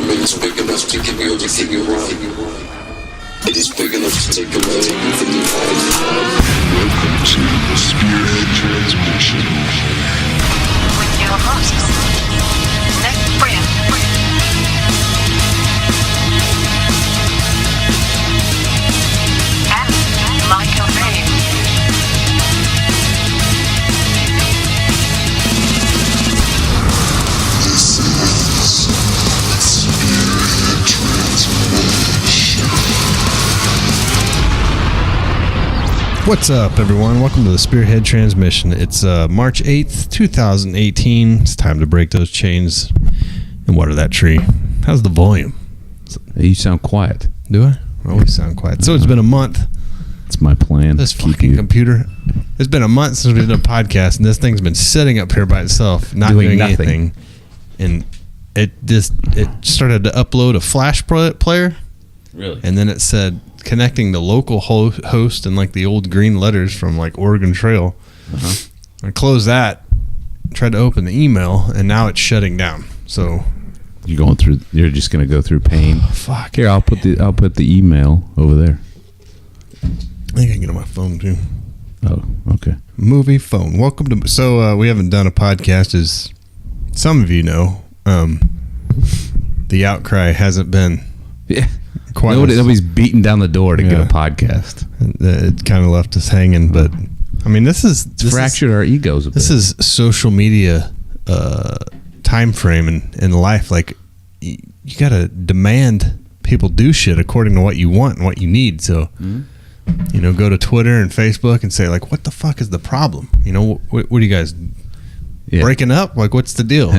It's big enough to give you everything you want. It is big enough to take away everything you have. Welcome to the Spearhead Transmission. With your hosts, Nick Brand and Michael Ray. This is Spearhead Transmission. What's up, everyone? Welcome to the Spearhead Transmission. It's March 8th, 2018. It's time to break those chains and water that tree. How's the volume? You sound quiet. Do I? I always sound quiet. So it's been a month. It's my plan. This Keep fucking you- computer. It's been a month since we did a podcast, and this thing's been sitting up here by itself, not Doing doing nothing. anything. And it started to upload a Flash player, Really? and then it said connecting the local host and like the old green letters from like Oregon Trail. I closed that, tried to open the email, and now it's shutting down. So You're just gonna go through pain. fuck. Here, I'll put the email over there. I think I can get on my phone too. Oh, okay. Movie phone. Welcome to. So we haven't done a podcast, as some of you know. The outcry hasn't been Yeah. quite. Nobody's beating down the door to get Yeah. a podcast. It kind of left us hanging, but I mean, this is Fractured our egos a bit. This is social media time frame in life. Like you gotta demand people do shit according to what you want and what you need. So go to Twitter and Facebook and say like, what the fuck is the problem? What are you guys breaking up? Like, what's the deal?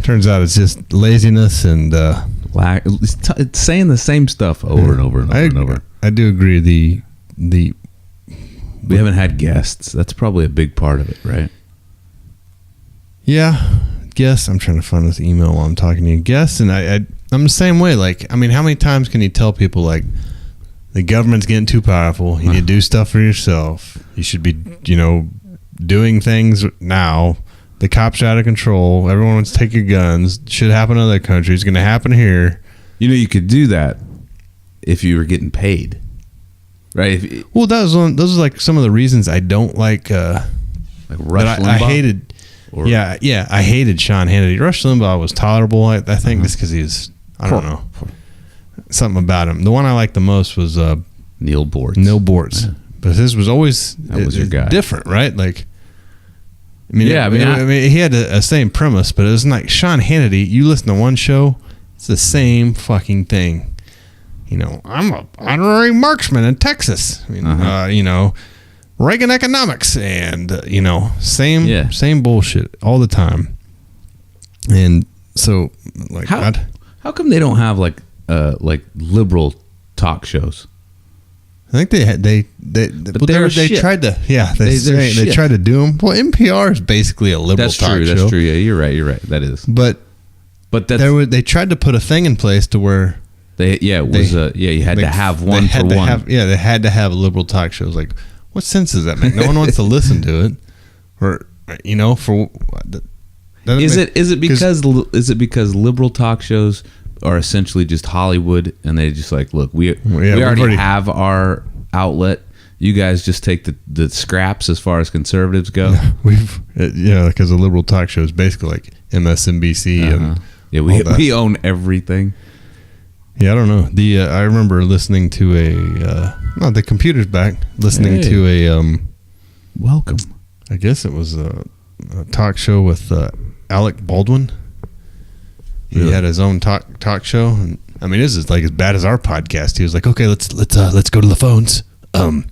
Turns out it's just laziness and It's saying the same stuff over and over and over and over. I do agree. The We haven't had guests. That's probably a big part of it, right? Yeah, guess I'm trying to find this email while I'm talking to you. Guess, and I'm the same way. Like, I mean, how many times can you tell people like the government's getting too powerful? You need to do stuff for yourself. You should be, doing things now. The cops are out of control. Everyone wants to take your guns. Should happen in other countries. It's going to happen here. You could do that if you were getting paid, right? Well, those are like some of the reasons I don't like. Like Rush I Limbaugh? hated. Or- Yeah, I hated Sean Hannity. Rush Limbaugh was tolerable. I think just because he's, I don't know, something about him. The one I liked the most was Neil Bortz. Neil Bortz, but his was always your guy. different, right? Like, I mean, Yeah, I mean, he had a same premise, but it was like Sean Hannity. You listen to one show, it's the same fucking thing. I'm a honorary marksman in Texas. I mean, Reagan economics and same bullshit all the time. And so like How come they don't have like liberal talk shows? I think they tried to they shit. tried to do them. Well, NPR is basically a liberal talk show. That's true. Yeah, you're right. That is. But that's they tried to put a thing in place to where you had to have one for one. They had to have liberal talk shows. Like, what sense does that make? No one wants to listen to it, or Is it because liberal talk shows are essentially just Hollywood, and they just like, look, we already have our outlet. You guys just take the scraps as far as conservatives go. Because a liberal talk show is basically like MSNBC and we own everything. Yeah, I don't know. I remember listening to the computer's back. Listening to a welcome. I guess it was a talk show with Alec Baldwin. He had his own talk show, and I mean, this is like as bad as our podcast. He was like, "Okay, let's go to the phones. Do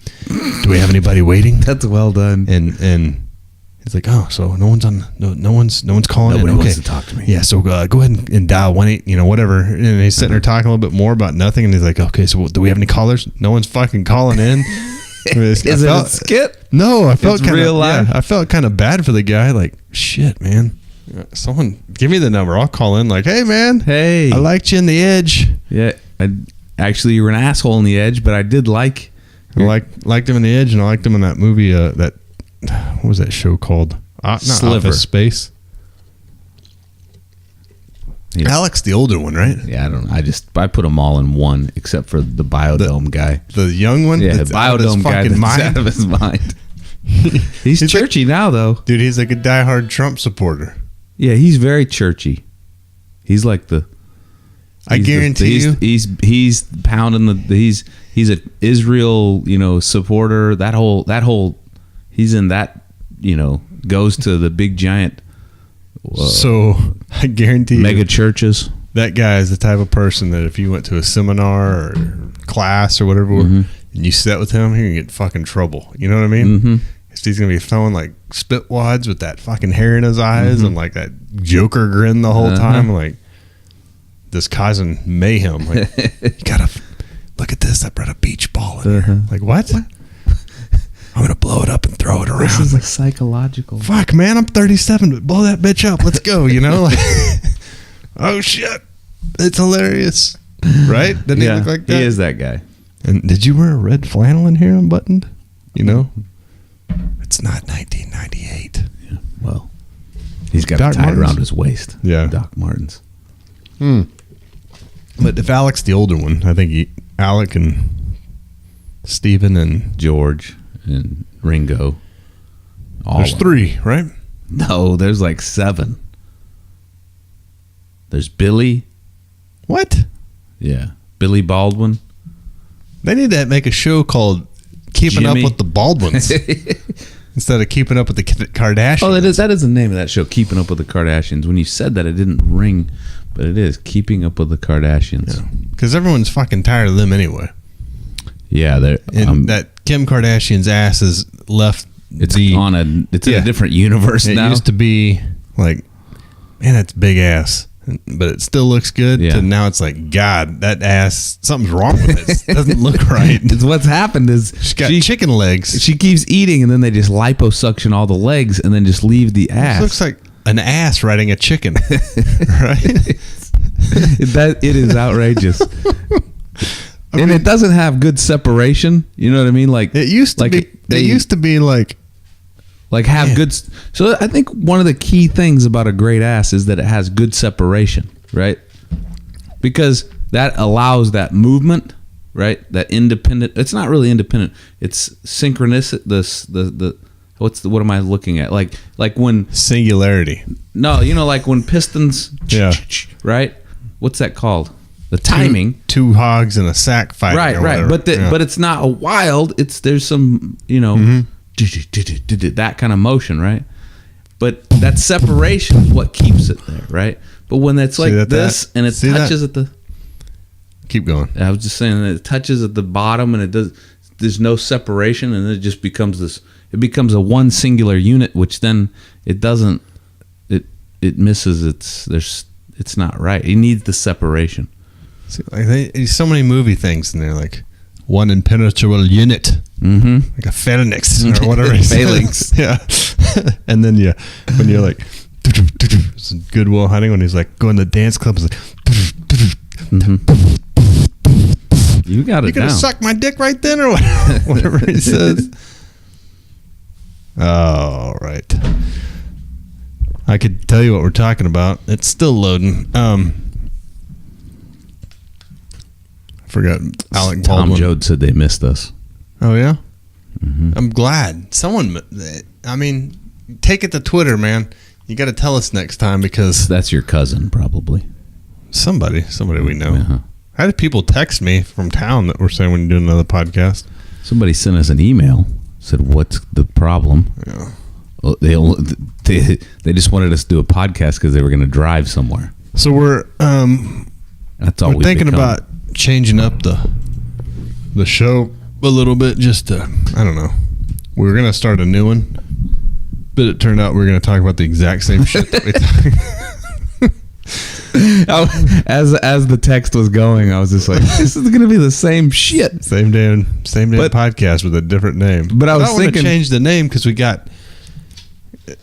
we have anybody waiting?" That's well done. And he's like, "Oh, so no one's calling. Nobody in. wants to talk to me. Yeah, so go ahead and dial 1-8, whatever." And he's sitting there talking a little bit more about nothing, and he's like, "Okay, so do we have any callers? No one's fucking calling in." Is it a skit? No, I felt kind real life? I felt kind of bad for the guy. Like, shit, man. Someone give me the number. I'll call in. Like, hey, man. Hey, I liked you in The Edge. Yeah, actually, you were an asshole in The Edge, but I did like. I liked him in The Edge, and I liked him in that movie. What was that show called? Not Sliver. Office Space. Yeah. Alex, the older one, right? Yeah, I don't know. I put them all in one except for the Biodome guy. The young one? Yeah, the Biodome guy that's out of his mind. He's churchy now, though. Dude, he's like a diehard Trump supporter. Yeah, he's very churchy. He's like the... I guarantee you. He's pounding the... He's a Israel, supporter. That whole... He's in that, goes to the big giant... so, I guarantee mega churches. That guy is the type of person that if you went to a seminar or class or whatever, and you sat with him, he can get in fucking trouble. You know what I mean? Mm-hmm. He's going to be throwing like spit wads with that fucking hair in his eyes and like that Joker grin the whole time. Like, just causing mayhem. Like, you got to look at this. I brought a beach ball in here. Like, what? I'm going to blow it up and throw it around. This is like, psychological. Fuck, man, I'm 37, but blow that bitch up. Let's go, Like, oh, shit. It's hilarious. Right? Doesn't he look like that? He is that guy. And did you wear a red flannel in here unbuttoned? It's not 1998. Yeah. Well, he's got Doc it tied Martens? around his waist. Yeah. Doc Martens. But if Alec's the older one, I think Alec and Steven and George and Ringo. There's 3, right? No, there's like 7. There's Billy. What? Yeah. Billy Baldwin. They need to make a show called Keeping Jimmy. Up with the Baldwins instead of Keeping Up with the Kardashians. Oh, that is the name of that show, Keeping Up with the Kardashians. When you said that, it didn't ring, but it is Keeping Up with the Kardashians. Because everyone's fucking tired of them anyway. Yeah, they're that Kim Kardashian's ass is left. It's in a different universe now. It used to be like, man, that's big ass, but it still looks good. Yeah. To now it's like, God, that ass, something's wrong with it. It doesn't look right. It's what's happened is She's got chicken legs. She keeps eating, and then they just liposuction all the legs, and then just leave the ass. It looks like an ass riding a chicken, right? It is outrageous. And it doesn't have good separation. You know what I mean? Like it used to be. They used to be like have good. So I think one of the key things about a great ass is that it has good separation, right? Because that allows that movement, right? That independent. It's not really independent. It's synchronous. What am I looking at? Like when singularity. No, like when pistons. Yeah. Right. What's that called? The timing. Two hogs in a sack fight. Right. But it's not a wild. There's some that kind of motion, right? But that separation is what keeps it there, right? But when it's like this and it touches at the. Keep going. I was just saying that it touches at the bottom and there's no separation, and it just becomes this. It becomes a one singular unit, which then it doesn't. It misses it's not right. It needs the separation. See, there's so many movie things in there, like one impenetrable unit, like a phalanx or whatever. Phalanx, yeah. And then when you're like, it's Goodwill Hunting when he's like going to the dance club, it's like, you got it. You gonna down. suck my dick right then, or whatever he says. All right. I could tell you what we're talking about. It's still loading. Forgot Alec Baldwin. Tom Joad said they missed us. Oh yeah, I'm glad someone. I mean, take it to Twitter, man. You got to tell us next time because that's your cousin, probably. Somebody we know. How did people text me from town that were saying when you're doing another podcast? Somebody sent us an email. Said, "What's the problem?" Yeah. Well, they just wanted us to do a podcast because they were going to drive somewhere. So we're that's all we're thinking about changing up the show a little bit. Just to, I don't know. We were gonna start a new one, but it turned out we were gonna talk about the exact same shit that we as the text was going, I was just like, this is gonna be the same shit. Same damn podcast with a different name. But I was thinking change the name because we got.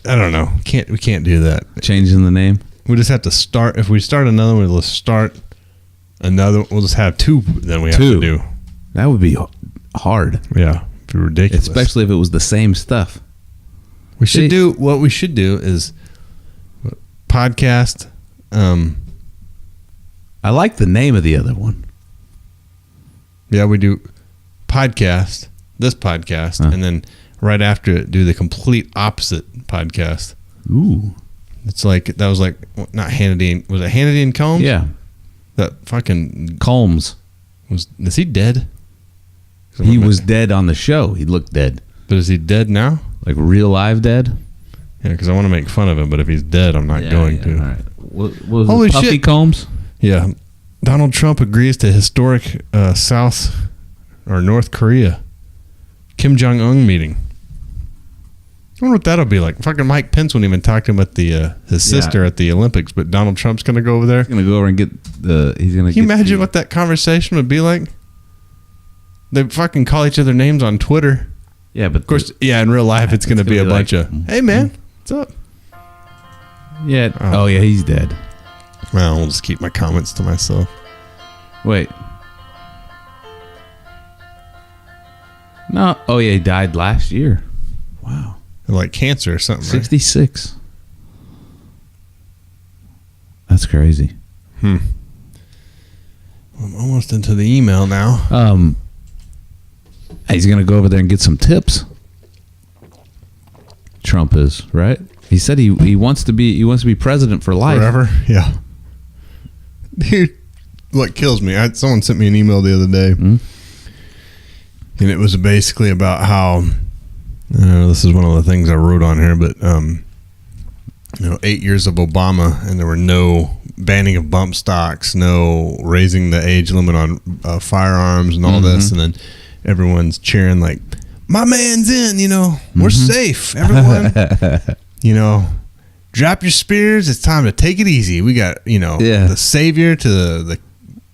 I don't know. We can't do that. Changing the name. We just have to start. If we start another one, we'll start another. We'll just have 2. Then we have to do. That would be hard. Yeah, it'd be ridiculous. Especially if it was the same stuff. What we should do is podcast, I like the name of the other one. Yeah, we do this podcast, and then right after it, do the complete opposite podcast. Ooh. It's like, that was like, not Hannity. Was it Hannity and Combs? Yeah. That fucking... Combs. Is he dead? He was dead on the show. He looked dead. But is he dead now? Like real live dead? Yeah, because I want to make fun of him, but if he's dead, I'm not going to. All right. What was Holy it, Puffy shit. Combs? Yeah. Donald Trump agrees to historic South or North Korea Kim Jong-un meeting. I wonder what that'll be like. Fucking Mike Pence wouldn't even talk to him at the his sister at the Olympics, but Donald Trump's going to go over there. He's going to go over and get the... He's going to. Can you imagine what that conversation would be like? They fucking call each other names on Twitter. Yeah, but... Of course, in real life, it's going to be a bunch of, hey, man, what's up? Yeah. Oh, yeah, he's dead. Well, I'll just keep my comments to myself. Wait. No. Oh, yeah, he died last year. Wow. Like cancer or something, 66. Right? That's crazy. I'm almost into the email now. He's going to go over there and get some tips. Trump is, right? He said he wants to be president for life. Forever? Yeah. Dude, what kills me, someone sent me an email the other day, and it was basically about how, this is one of the things I wrote on here, but 8 years of Obama, and there were no banning of bump stocks, no raising the age limit on firearms and all this, and then everyone's cheering like, my man's in, we're safe, everyone. Drop your spears, it's time to take it easy. We got, the savior to the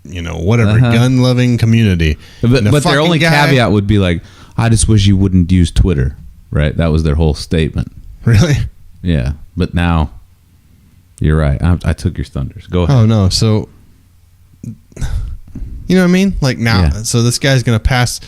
whatever, gun-loving community. But their only caveat would be like, I just wish you wouldn't use Twitter, right? That was their whole statement. Really? Yeah, but now, you're right. I took your thunders. Go ahead. Oh, no, so, you know what I mean? Like now, so this guy's going to pass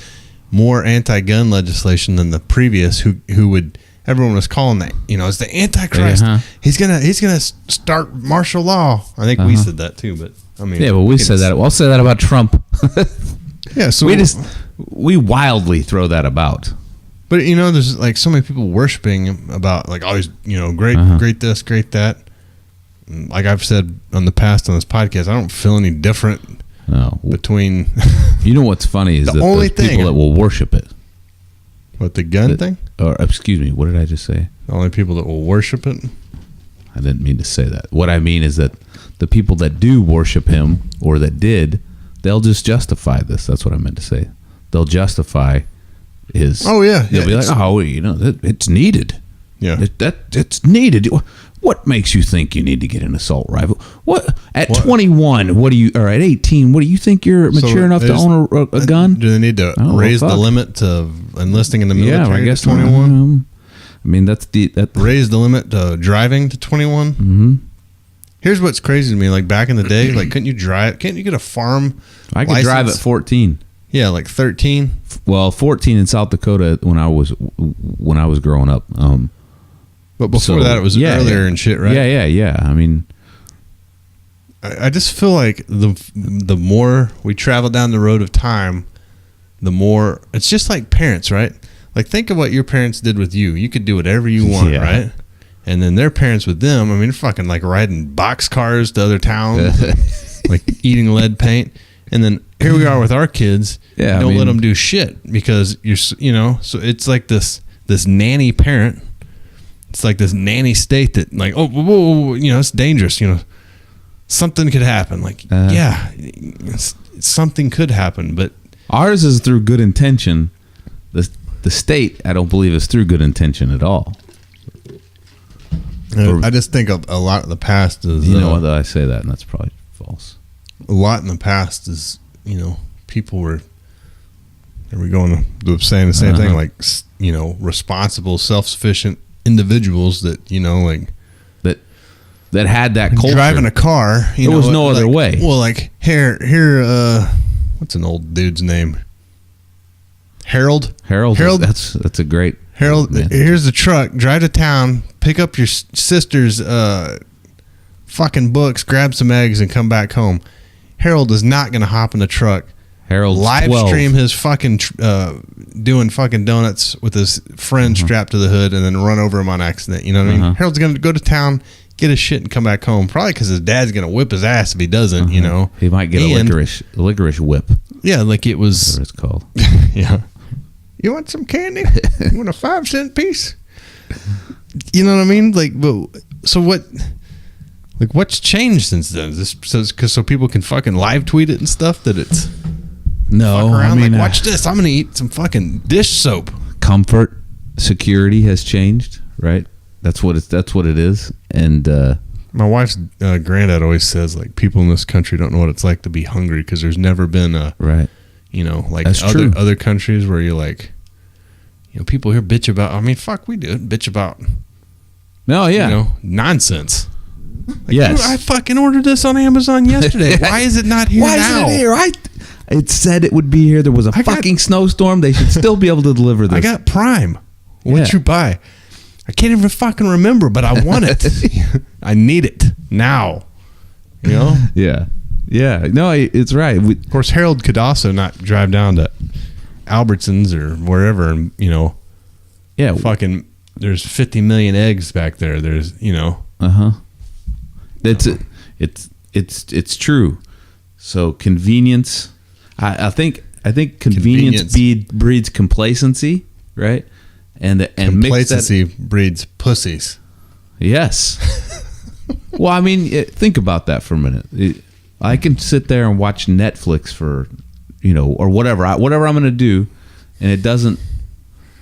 more anti-gun legislation than the previous, who would... Everyone was calling that, it's the Antichrist. He's gonna start martial law. I think we said that too, but I mean, but we said that. We'll say that about Trump. Yeah, so we wildly throw that about. But there's like so many people worshiping him about like always, great this, great that. Like I've said on the past on this podcast, I don't feel any different between. You know what's funny is the that only there's people that will worship it. What, the gun thing? Or excuse me, what did I just say? The only people that will worship it? I didn't mean to say that. What I mean is that the people that do worship him, or that did, they'll just justify this. That's what I meant to say. They'll justify his... Oh, yeah. They'll be like, it's needed. Yeah. It's needed. What makes you think you need to get an assault rifle? What at 21? Or at 18? What do you think you're mature enough to own a gun? Do they need to raise the limit to enlisting in the military? Yeah, I guess to 21. I mean, that's raise the limit to driving to 21. Mm-hmm. Here's what's crazy to me: like back in the day, like couldn't you drive? Can't you get a farm? I could drive at 14. Yeah, like 13. Well, 14 in South Dakota when I was growing up. But before that, it was earlier and shit, right? Yeah. I mean, I just feel like the more we travel down the road of time, the more it's just like parents, right? Like think of what your parents did with you. You could do whatever you want, right? And then their parents with them, I mean, they're fucking like riding boxcars to other towns, like eating lead paint. And then here we are with our kids. Yeah, don't let them do shit because so it's like this nanny parent. It's like this nanny state that like, whoa, it's dangerous. Something could happen. Like, something could happen. But ours is through good intention. The state, I don't believe, is through good intention at all. I just think a lot of the past is... I say that, and that's probably false. A lot in the past is, people were... Are we going to saying the same thing? Like, responsible, self-sufficient individuals that that had that culture. Driving a car, there was no other way. Well, like here, what's an old dude's name? Harold. That's a great Harold. Man. Here's the truck. Drive to town. Pick up your sister's fucking books. Grab some eggs and come back home. Harold is not going to hop in the truck. Harold's live 12. stream his fucking doing fucking donuts with his friend strapped to the hood and then run over him on accident. You know what I mean? Harold's going to go to town, get his shit, and come back home. Probably because his dad's going to whip his ass if he doesn't. You know, he might get a licorice whip. Yeah, like it was. Whatever it's called. Yeah. You want some candy? You want a 5-cent piece? You know what I mean? Like, so what? Like, what's changed since then? Is this so people can fucking live tweet it and stuff that it's. No, fuck around, I mean, like, watch this. I'm gonna eat some fucking dish soap. Comfort, security has changed, right? That's what it is. And my wife's granddad always says, like, people in this country don't know what it's like to be hungry because there's never been a right. You know, like That's true. other countries where you're like, you know, people here bitch about. I mean, fuck, we do it. Bitch about. No, yeah, you know, nonsense. Like, yes, dude, I fucking ordered this on Amazon yesterday. Why is it not here now? Why isn't it here? It said it would be here. There was a fucking snowstorm. They should still be able to deliver this. I got Prime. What'd you buy? I can't even fucking remember, but I want it. I need it now. You know? Yeah. Yeah. No, it's right. Of course, Harold could also not drive down to Albertsons or wherever and, you know, fucking, there's 50 million eggs back there. There's, you know. It's true. So convenience, I think convenience breeds complacency, right? And complacency breeds pussies. Yes. Well, I mean, think about that for a minute. I can sit there and watch Netflix for, you know, or whatever I'm going to do, and it doesn't.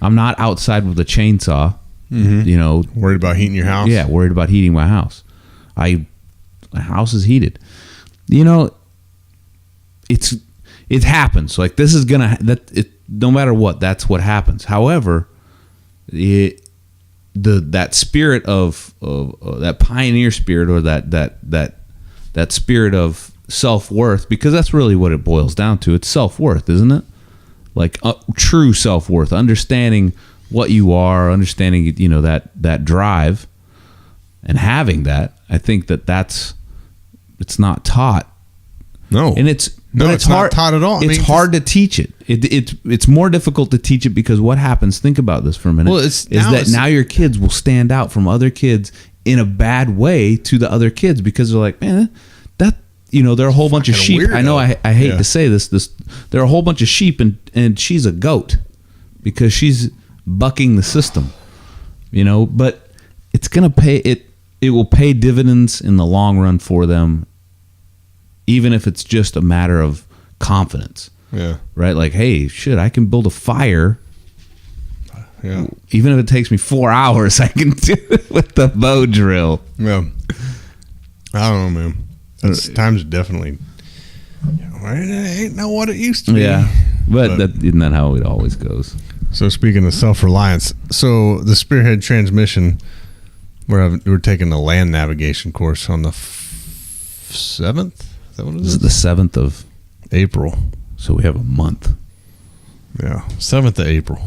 I'm not outside with a chainsaw. You know, worried about heating your house. Yeah, worried about heating my house. My house is heated. You know, it happens. Like, this is gonna no matter what, that's what happens. However, that spirit of that pioneer spirit, or that spirit of self-worth, because that's really what it boils down to. It's self-worth, isn't it? Like true self-worth, understanding what you are, understanding, you know, that drive, and having that. I think it's not taught. No, and it's hard, not taught at all. It's hard to teach it. It's more difficult to teach it because what happens? Think about this for a minute. Well, now your kids will stand out from other kids in a bad way to the other kids because they're like, man, that, you know, they're a whole bunch of sheep. Weirdo. I know I hate to say this. They're a whole bunch of sheep, and she's a goat because she's bucking the system, you know. But it's gonna pay it. It will pay dividends in the long run for them, even if it's just a matter of confidence. Yeah. Right? Like, hey, shit, I can build a fire. Yeah. Even if it takes me 4 hours, I can do it with the bow drill. Yeah. I don't know, man. Times definitely, you know, it ain't know what it used to be. Yeah. But isn't that how it always goes? So speaking of self-reliance, so the Spearhead transmission, we're taking the land navigation course on the 7th. Is that what it is? This is the 7th of April. So we have a month. Yeah, 7th of April.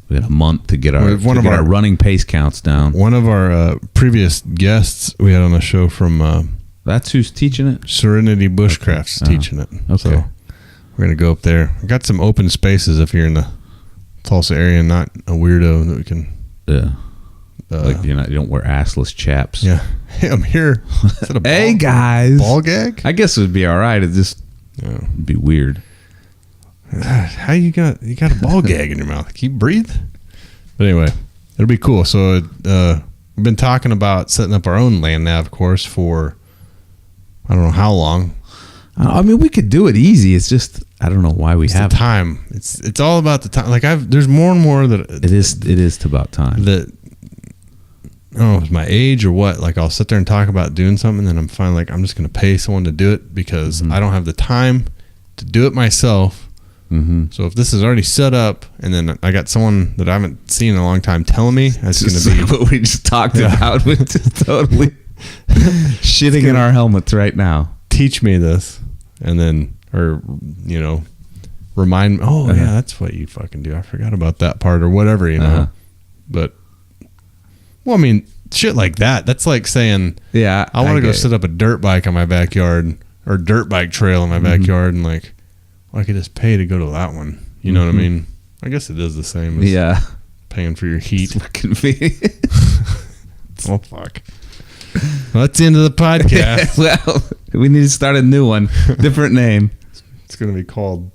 We had a month to get our running pace counts down. One of our previous guests we had on the show from that's who's teaching it? Serenity Bushcraft's teaching it. Okay. So we're going to go up there. We got some open spaces if you're in the Tulsa area and not a weirdo that we can... Yeah. Like you don't wear assless chaps. Yeah. Hey, I'm here. Hey guys. Ball gag? I guess it would be all right. It just it'd be weird. How you got a ball gag in your mouth? Can you breathe? But anyway, it'll be cool. So we've been talking about setting up our own land nav course for I don't know how long. I mean, we could do it easy. It's just I don't know why we have the time. It's all about the time. Like there's more and more that it is about time. That I don't know if it's my age or what. Like I'll sit there and talk about doing something, and then I'm finally like I'm just going to pay someone to do it because I don't have the time to do it myself. Mm-hmm. So if this is already set up, and then I got someone that I haven't seen in a long time telling me that's going to be what we just talked about, which is totally shitting in our helmets right now. Teach me this, and then remind me. Oh yeah, that's what you fucking do. I forgot about that part or whatever, you know. But well, I mean, shit like that. That's like saying, yeah, I want to go set up a dirt bike on my backyard. or dirt bike trail in my backyard, and like, well, I could just pay to go to that one. You know what I mean? I guess it is the same as paying for your heat. It's convenient. Oh, fuck. Well, that's the end of the podcast. Well, we need to start a new one. Different name. It's going to be called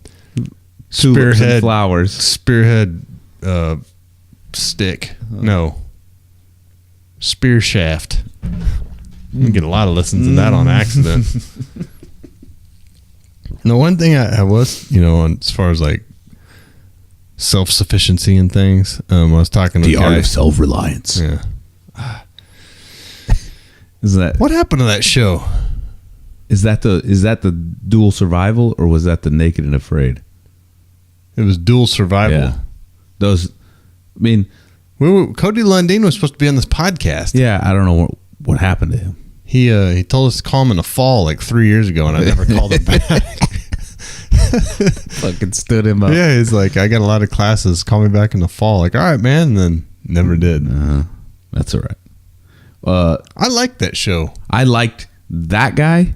Tulips and Flowers. Spearhead stick. No. Spear shaft. You get a lot of listens to that on accident. No, one thing I was, as far as like self-sufficiency and things, I was talking to the art of self-reliance. Yeah. Is that what happened to that show? Is that the Dual Survival, or was that the Naked and Afraid? It was Dual Survival. Yeah. Those, I mean, Cody Lundin was supposed to be on this podcast. Yeah, I don't know what happened to him. He told us to call him in the fall like 3 years ago, and I never called him back. Fucking stood him up. Yeah, he's like, I got a lot of classes. Call me back in the fall. Like, all right, man. And then never did. That's all right. I liked that show. I liked that guy.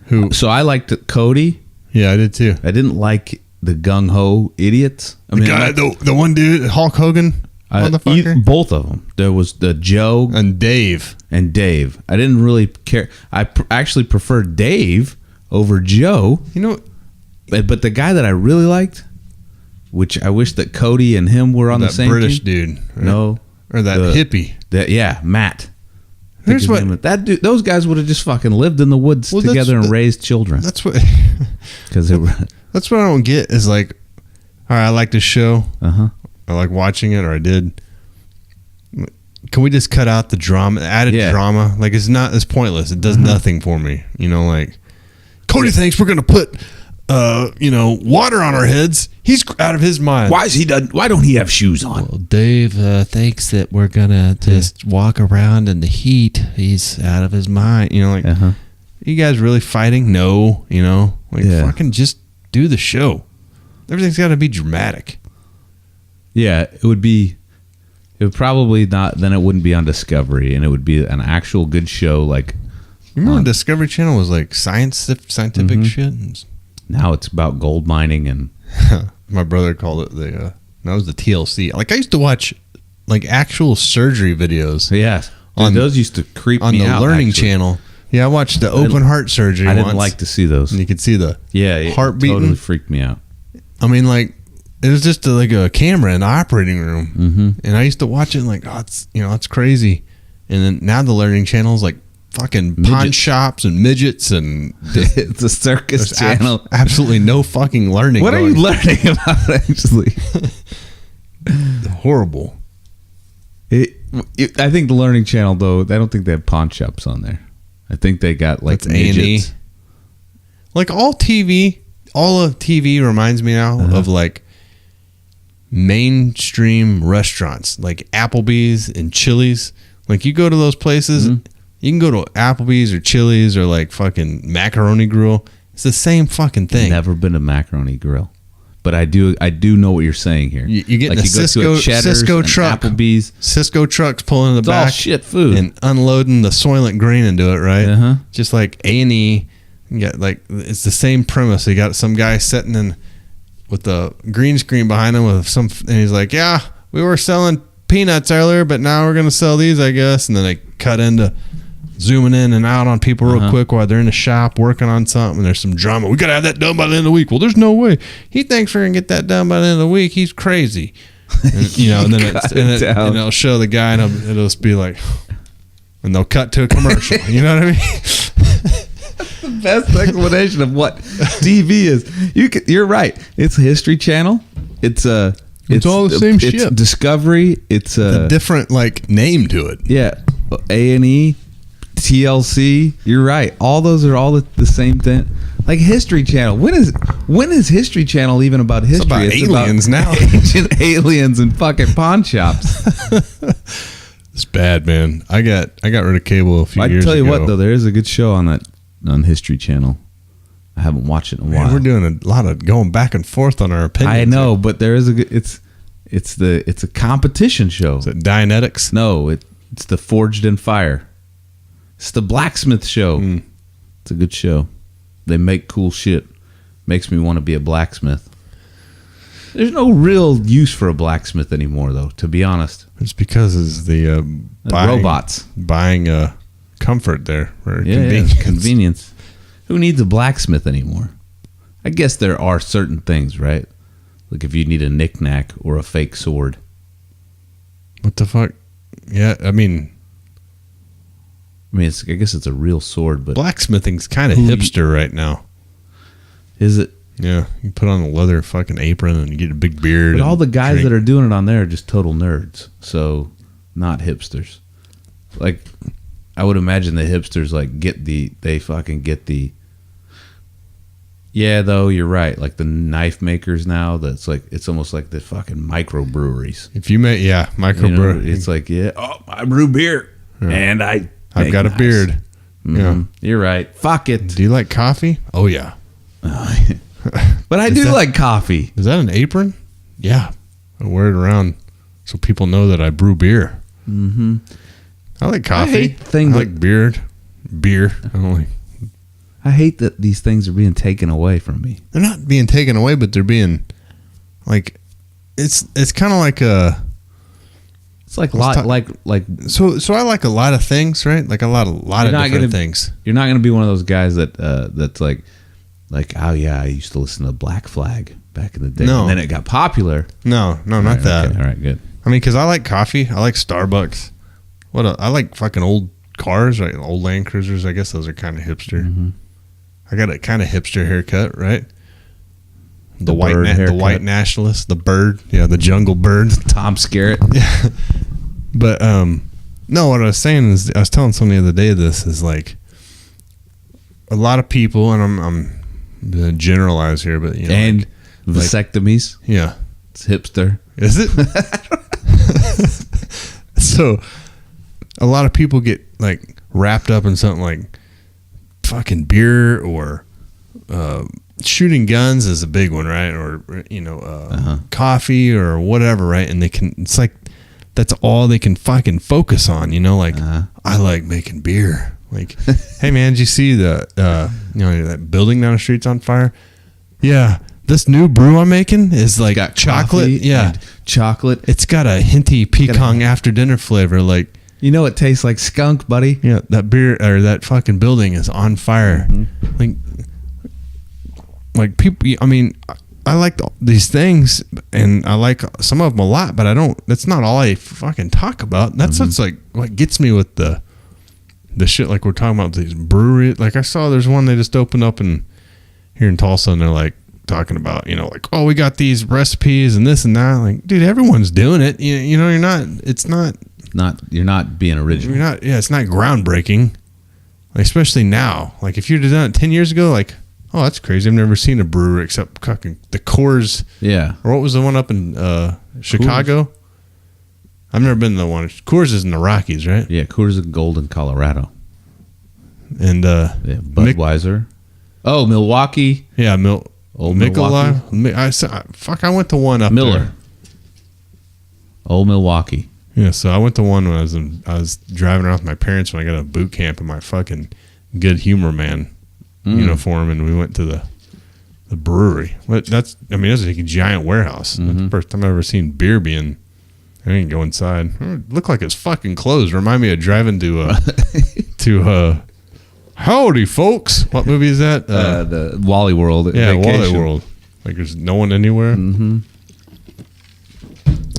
Who? So I liked Cody. Yeah, I did too. I didn't like the gung ho idiots. I mean, the one dude, Hulk Hogan, motherfucker. Both of them. There was the Joe and Dave. I didn't really care. I actually preferred Dave over Joe. But the guy that I really liked, which I wish that Cody and him were on the same British team. dude. Right? No, or that hippie. Matt. Here's what that dude. Those guys would have just fucking lived in the woods together and raised children. That's what. Because that's what I don't get is like, all right, I like this show. I like watching it, or I did. Can we just cut out the drama? Added drama, like it's pointless. It does nothing for me. Like Cody thinks we're gonna put, water on our heads. He's out of his mind. Why don't he have shoes on? Well, Dave thinks that we're gonna just walk around in the heat. He's out of his mind. You guys really fighting? No. Fucking just do the show. Everything's got to be dramatic. Yeah, it would probably not. Then it wouldn't be on Discovery, and it would be an actual good show. Like, you remember Discovery Channel was like scientific shit. Now it's about gold mining and. My brother called it that was the TLC. Like I used to watch like actual surgery videos. Yes, those used to creep me out on the Learning Channel. Yeah, I watched the open heart surgery. I didn't like to see those, and you could see the heart beating. Totally freaked me out. I mean, like it was just like a camera in the operating room, and I used to watch it and like, it's crazy. And then now the Learning Channel is like fucking pawn shops and midgets and it's a circus channel. Absolutely no fucking learning. What are you learning about actually? Horrible. I think the Learning Channel though, I don't think they have pawn shops on there. I think they got like midgets. A&E. Like all of TV reminds me now of like mainstream restaurants like Applebee's and Chili's. Like you go to those places, you can go to Applebee's or Chili's or like fucking Macaroni Grill. It's the same fucking thing. Never been to Macaroni Grill, but I do know what you're saying here. You get like a Cisco truck, Applebee's, Cisco trucks pulling in the back, all shit food, and unloading the Soylent Green into it, right? Just like A&E. You got like it's the same premise. You got some guy sitting in with the green screen behind him with and he's like, "Yeah, we were selling peanuts earlier, but now we're gonna sell these, I guess." And then they cut into zooming in and out on people real quick while they're in the shop working on something. And there's some drama. We gotta have that done by the end of the week. Well, there's no way. He thinks we're gonna get that done by the end of the week. He's crazy. And, and then and it'll show the guy, and it'll just be like, and they'll cut to a commercial. You know what I mean? The best explanation of what TV is. You're right. It's a History Channel. It's all the same shit. It's Discovery. It's a different like name to it. Yeah, A&E, TLC. You're right. All those are all the same thing. Like History Channel. When is History Channel even about history? It's about aliens now. Ancient aliens and fucking pawn shops. It's bad, man. I got rid of cable a few years ago. I tell you what, though, there is a good show on History Channel. I haven't watched it in a while. We're doing a lot of going back and forth on our opinions. I know, but there is a good. It's a competition show. Is it Dianetics? No, it's the Forged in Fire. It's the blacksmith show. It's a good show. they make cool shit. Makes me want to be a blacksmith. There's no real use for a blacksmith anymore, though. To be honest, it's because it's the robots buying comfort there or convenience. Convenience. Who needs a blacksmith anymore? I guess there are certain things, right? Like if you need a knick-knack or a fake sword. What the fuck? Yeah, I mean, I guess it's a real sword, but blacksmithing's kind of hipster right now. Is it? Yeah, you put on a leather fucking apron and you get a big beard. But all the guys that are doing it on there are just total nerds, so not hipsters. Like, I would imagine the hipsters they fucking get the. Yeah, though you're right. Like the knife makers now, that's like it's almost like the fucking microbreweries. If you make microbrewery, it's like I brew beer and I've got a beard. Mm-hmm. Yeah, you're right. Fuck it. Do you like coffee? Oh yeah. But I do like coffee. Is that an apron? Yeah, I wear it around so people know that I brew beer. Mm-hmm. I like coffee. I hate things I like beer. I hate that these things are being taken away from me. They're not being taken away, but they're being like it's kind of like a. It's like a lot like. So I like a lot of things, right? Like a lot of different things. You're not going to be one of those guys that's like, oh yeah, I used to listen to Black Flag back in the day. No. And then it got popular. No, not that. Okay. All right, good. I mean, because I like coffee. I like Starbucks. I like fucking old cars, right? Old Land Cruisers. I guess those are kind of hipster. Mm-hmm. I got a kind of hipster haircut, right? The white nationalist, the bird, the jungle bird, Tom Skerritt. Yeah, but no, what I was saying is, I was telling somebody the other day. This is like a lot of people, and I'm gonna generalize here, but and vasectomies. Yeah, it's hipster. Is it? So, a lot of people get like wrapped up in something like fucking beer or shooting guns is a big one, right? Or coffee or whatever, right? And it's like that's all they can fucking focus on, like I like making beer. Like, hey man, did you see that building down the street's on fire? Yeah, this new brew I'm making is like got chocolate. Yeah, chocolate. It's got a hinty pecan after dinner flavor, like. It tastes like skunk, buddy. Yeah, that beer or that fucking building is on fire. Mm-hmm. Like people. I mean, I like these things, and I like some of them a lot, but I don't. That's not all I fucking talk about. That's what's like what gets me with the shit. Like we're talking about these breweries. Like I saw there's one they just opened up here in Tulsa, and they're like talking about like, oh, we got these recipes and this and that. Like, dude, everyone's doing it. You're not. It's not. You're not being original. You're not. Yeah, it's not groundbreaking, like, especially now. Like if you'd have done it 10 years ago, like, oh, that's crazy. I've never seen a brewer except fucking the Coors. Yeah. Or what was the one up in Chicago? Coors. I've never been to the one. Coors is in the Rockies, right? Yeah, Coors is Gold in Colorado. And Budweiser. Milwaukee. Yeah, Old Milwaukee. I went to one up Miller. there. Old Milwaukee. Yeah, so I went to one when I was driving around with my parents when I got out of boot camp in my fucking Good Humor Man uniform, and we went to the brewery. But that's a giant warehouse. That's the first time I've ever seen beer being. I didn't go inside. It looked like it's fucking closed. Remind me of driving to howdy folks. What movie is that? The Wally World. Yeah, Wally World. Like there's no one anywhere. Mm-hmm.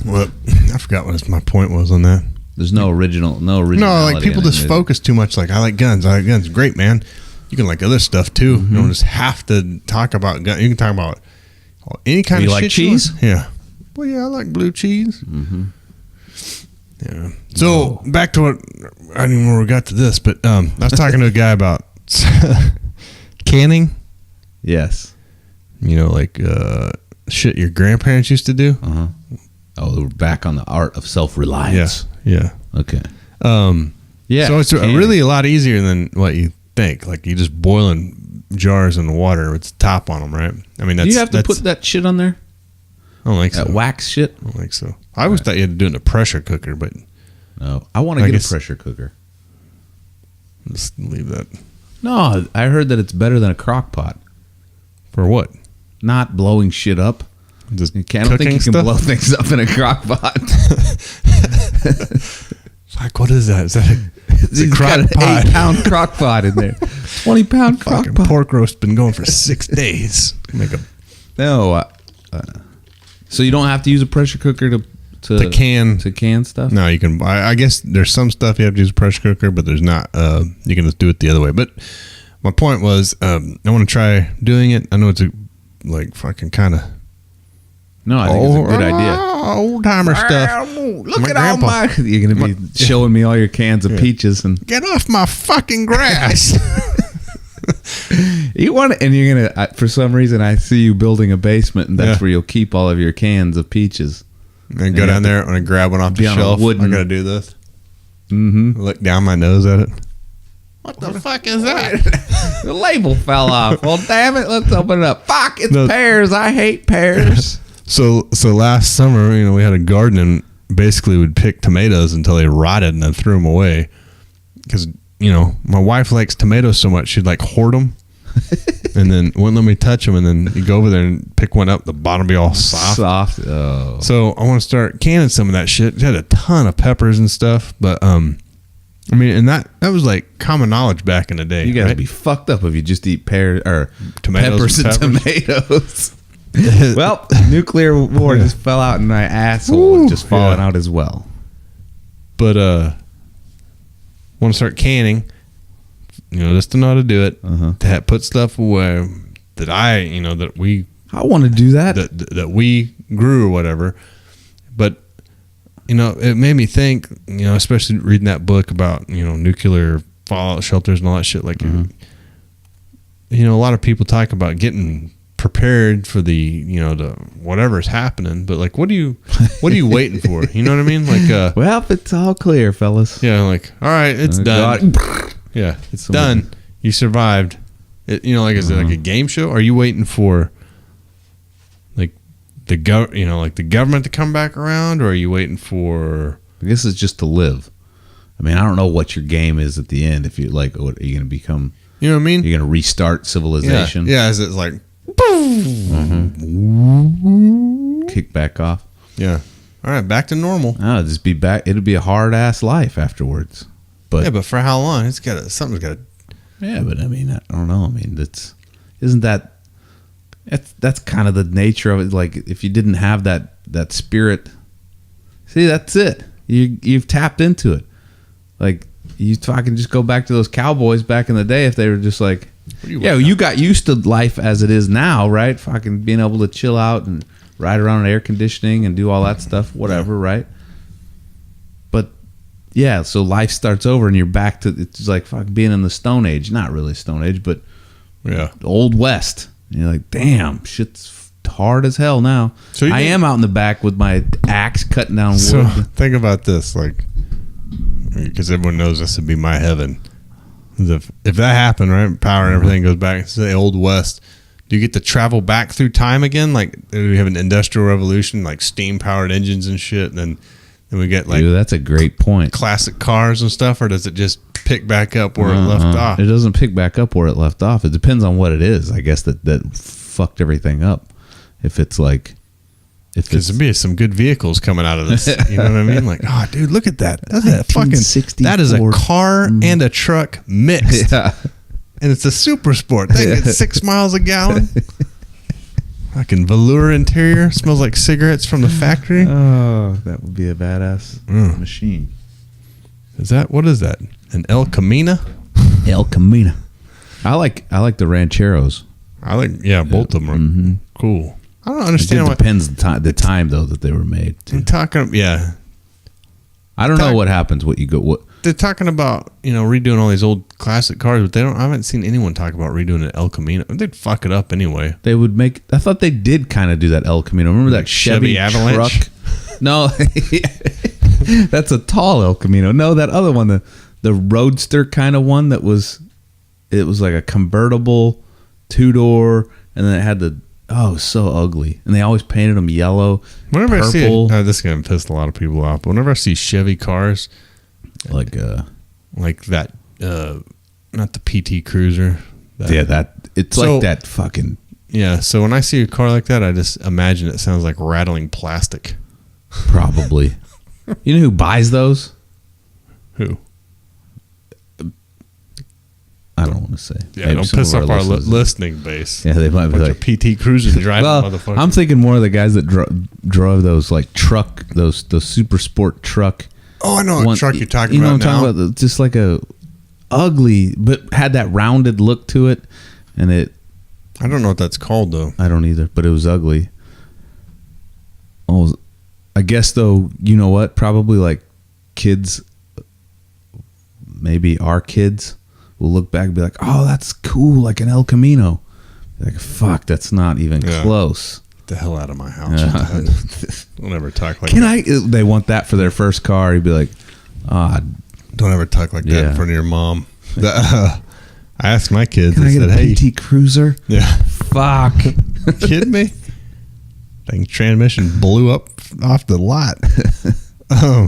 Well, I forgot what my point was on that. There's no original. No, like people just focus too much. Like I like guns. Great, man. You can like other stuff too. You don't just have to talk about guns. You can talk about any kind of shit. Like cheese? Yeah. Well, yeah, I like blue cheese. Mm-hmm. Yeah. So back to what I don't even know where we got to this, but I was talking to a guy about canning. Yes. Like shit your grandparents used to do. Uh-huh. Oh, we're back on the art of self-reliance. Yeah. Okay. Yeah. So it's really a lot easier than what you think. Like you just boiling jars in the water with the top on them, right? I mean, do you have to put that shit on there? I don't think so. That wax shit? I don't think so. I always thought you had to do it in a pressure cooker, but no. I want to get a pressure cooker. Just leave that. No, I heard that it's better than a crock pot. For what? Not blowing shit up. Just I don't think you can blow things up in a crock pot. Like, what is that? Is that a crock pot? 8-pound crock pot in there. 20-pound crock pot. Pork roast been going for 6 days. Make a No. So you don't have to use a pressure cooker to can stuff? No, you can. I guess there's some stuff you have to use a pressure cooker, but there's not. You can just do it the other way. But my point was, I want to try doing it. I know it's fucking kind of. No, I think it's a good idea. Old timer stuff. Look at all my. You're gonna be showing me all your cans of peaches and get off my fucking grass. You want it, and you're gonna. For some reason, I see you building a basement, and that's where you'll keep all of your cans of peaches. And go down there and grab one off the shelf. I gotta do this. Mm-hmm. Look down my nose at it. What the fuck is that? The label fell off. Well, damn it! Let's open it up. Fuck! It's pears. I hate pears. So last summer, we had a garden, and basically we'd pick tomatoes until they rotted, and then threw them away. Because my wife likes tomatoes so much, she'd hoard them, and then wouldn't let me touch them. And then you go over there and pick one up, the bottom be all soft. Oh. So I want to start canning some of that shit. It had a ton of peppers and stuff, but and that was common knowledge back in the day. You guys would be fucked up if you just eat pears or tomatoes peppers and tomatoes. Well, nuclear war just fell out, and my asshole is just falling out as well. But want to start canning, just to know how to do it. To put stuff away that that we. I want to do that. That we grew or whatever. But it made me think. Especially reading that book about nuclear fallout shelters and all that shit. A lot of people talk about getting prepared for the the whatever's happening, but what are you waiting for? You know what I mean? Well, it's all clear, fellas. Yeah, all right, it's done. Yeah, it's done. You survived. Is it a game show? Are you waiting for the government to come back around, or are you waiting for? I guess it's just to live. I don't know what your game is at the end. If you what are you going to become? You know what I mean? You're going to restart civilization. Yeah. Is it kick back off? Yeah. All right, back to normal. Oh, just be back. It'll be a hard ass life afterwards. But but for how long? Something's got to. Yeah, but I don't know. That's kind of the nature of it. If you didn't have that spirit, see, that's it. You've tapped into it. You fucking just go back to those cowboys back in the day. If they were just you got used to life as it is now, right? Fucking being able to chill out and ride around in air conditioning and do all that stuff, whatever, right? But yeah, so life starts over and you're back to it's fuck being in the Stone Age. Not really Stone Age, but Old West. And you're like, damn, shit's hard as hell now. So I am out in the back with my axe cutting down wood. So think about this, because everyone knows this would be my heaven. If that happened, right, power and everything goes back to the Old West, do you get to travel back through time again? We have an industrial revolution, steam powered engines and shit, and then we get Dude, that's a great point. Classic cars and stuff, or does it just pick back up where it left off? It doesn't pick back up where it left off. It depends on what it is, I guess, that fucked everything up. If it's because there'd be some good vehicles coming out of this. You know what I mean? Dude, look at that. That is a car and a truck mixed. Yeah. And it's a super sport. They get 6 miles a gallon. Fucking velour interior. Smells like cigarettes from the factory. Oh, that would be a badass machine. What is that? An El Camino? El Camino. I like the Rancheros. Both of them are cool. I don't understand. It depends the time though that they were made. I'm talking. Yeah. I don't know what happens. What they're talking about? Redoing all these old classic cars, but I haven't seen anyone talk about redoing an El Camino. They'd fuck it up anyway. They would make. I thought they did kind of do that El Camino. Remember that Chevy Avalanche truck? No, that's a tall El Camino. No, that other one, the Roadster kind of one that was. It was like a convertible 2-door, and then it had the. Oh, so ugly. And they always painted them yellow, whenever purple. I see this is going to piss a lot of people off, but whenever I see Chevy cars, like that, not the PT Cruiser. It's like that fucking. Yeah, so when I see a car like that, I just imagine it sounds like rattling plastic. Probably. You know who buys those? Who? I don't want to say. Yeah, don't piss off our listening base. Yeah, they might be like PT Cruisers driving motherfuckers. I'm thinking more of the guys that drove those like truck, those super sport truck. Oh, I know what truck you're talking about. You know what I'm talking about? Just like a ugly, but had that rounded look to it, and it. I don't know what that's called though. I don't either, but it was ugly. Oh, I guess though, you know what? Probably like kids, maybe our kids will look back and be like, "Oh, that's cool, like an El Camino." Like, fuck, that's not even close. Get the hell out of my house! Don't ever talk like. They want that for their first car. You'd be like, don't ever talk like that in front of your mom. I asked my kids. Can I get said, a PT Cruiser? Yeah. Fuck. Kidding me? Dang, transmission blew up off the lot. I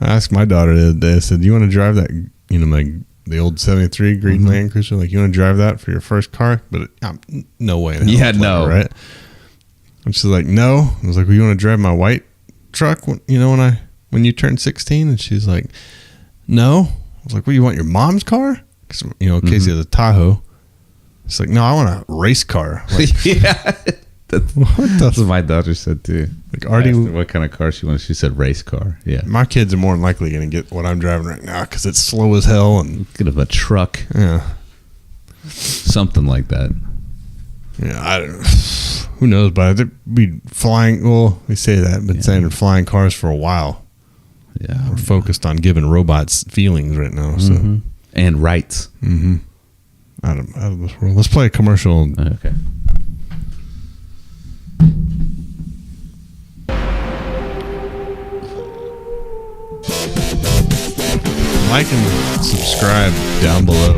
asked my daughter the other day. I said, "You want to drive that? You know, the old '73 green Land Cruiser? Like, you want to drive that for your first car?" But no way. No. Right? And she's like, "No." I was like, "Well, you want to drive my white truck? You know, when you turn 16?" And she's like, "No." I was like, "Well, you want your mom's car?" Because, you know, Casey has a Tahoe. It's like, "No, I want a race car." Like, yeah. That's what my daughter said too. Like, Artie, what kind of car she wanted? She said race car. Yeah. My kids are more than likely going to get what I'm driving right now because it's slow as hell and get a truck. Yeah. Something like that. Yeah, I don't know. Who knows? But they'd be flying. Well, we say that, but saying they're flying cars for a while. Yeah. We're focused on giving robots feelings right now. So. And rights. Mm-hmm. Out of this world. Let's play a commercial. Okay. Like and subscribe down below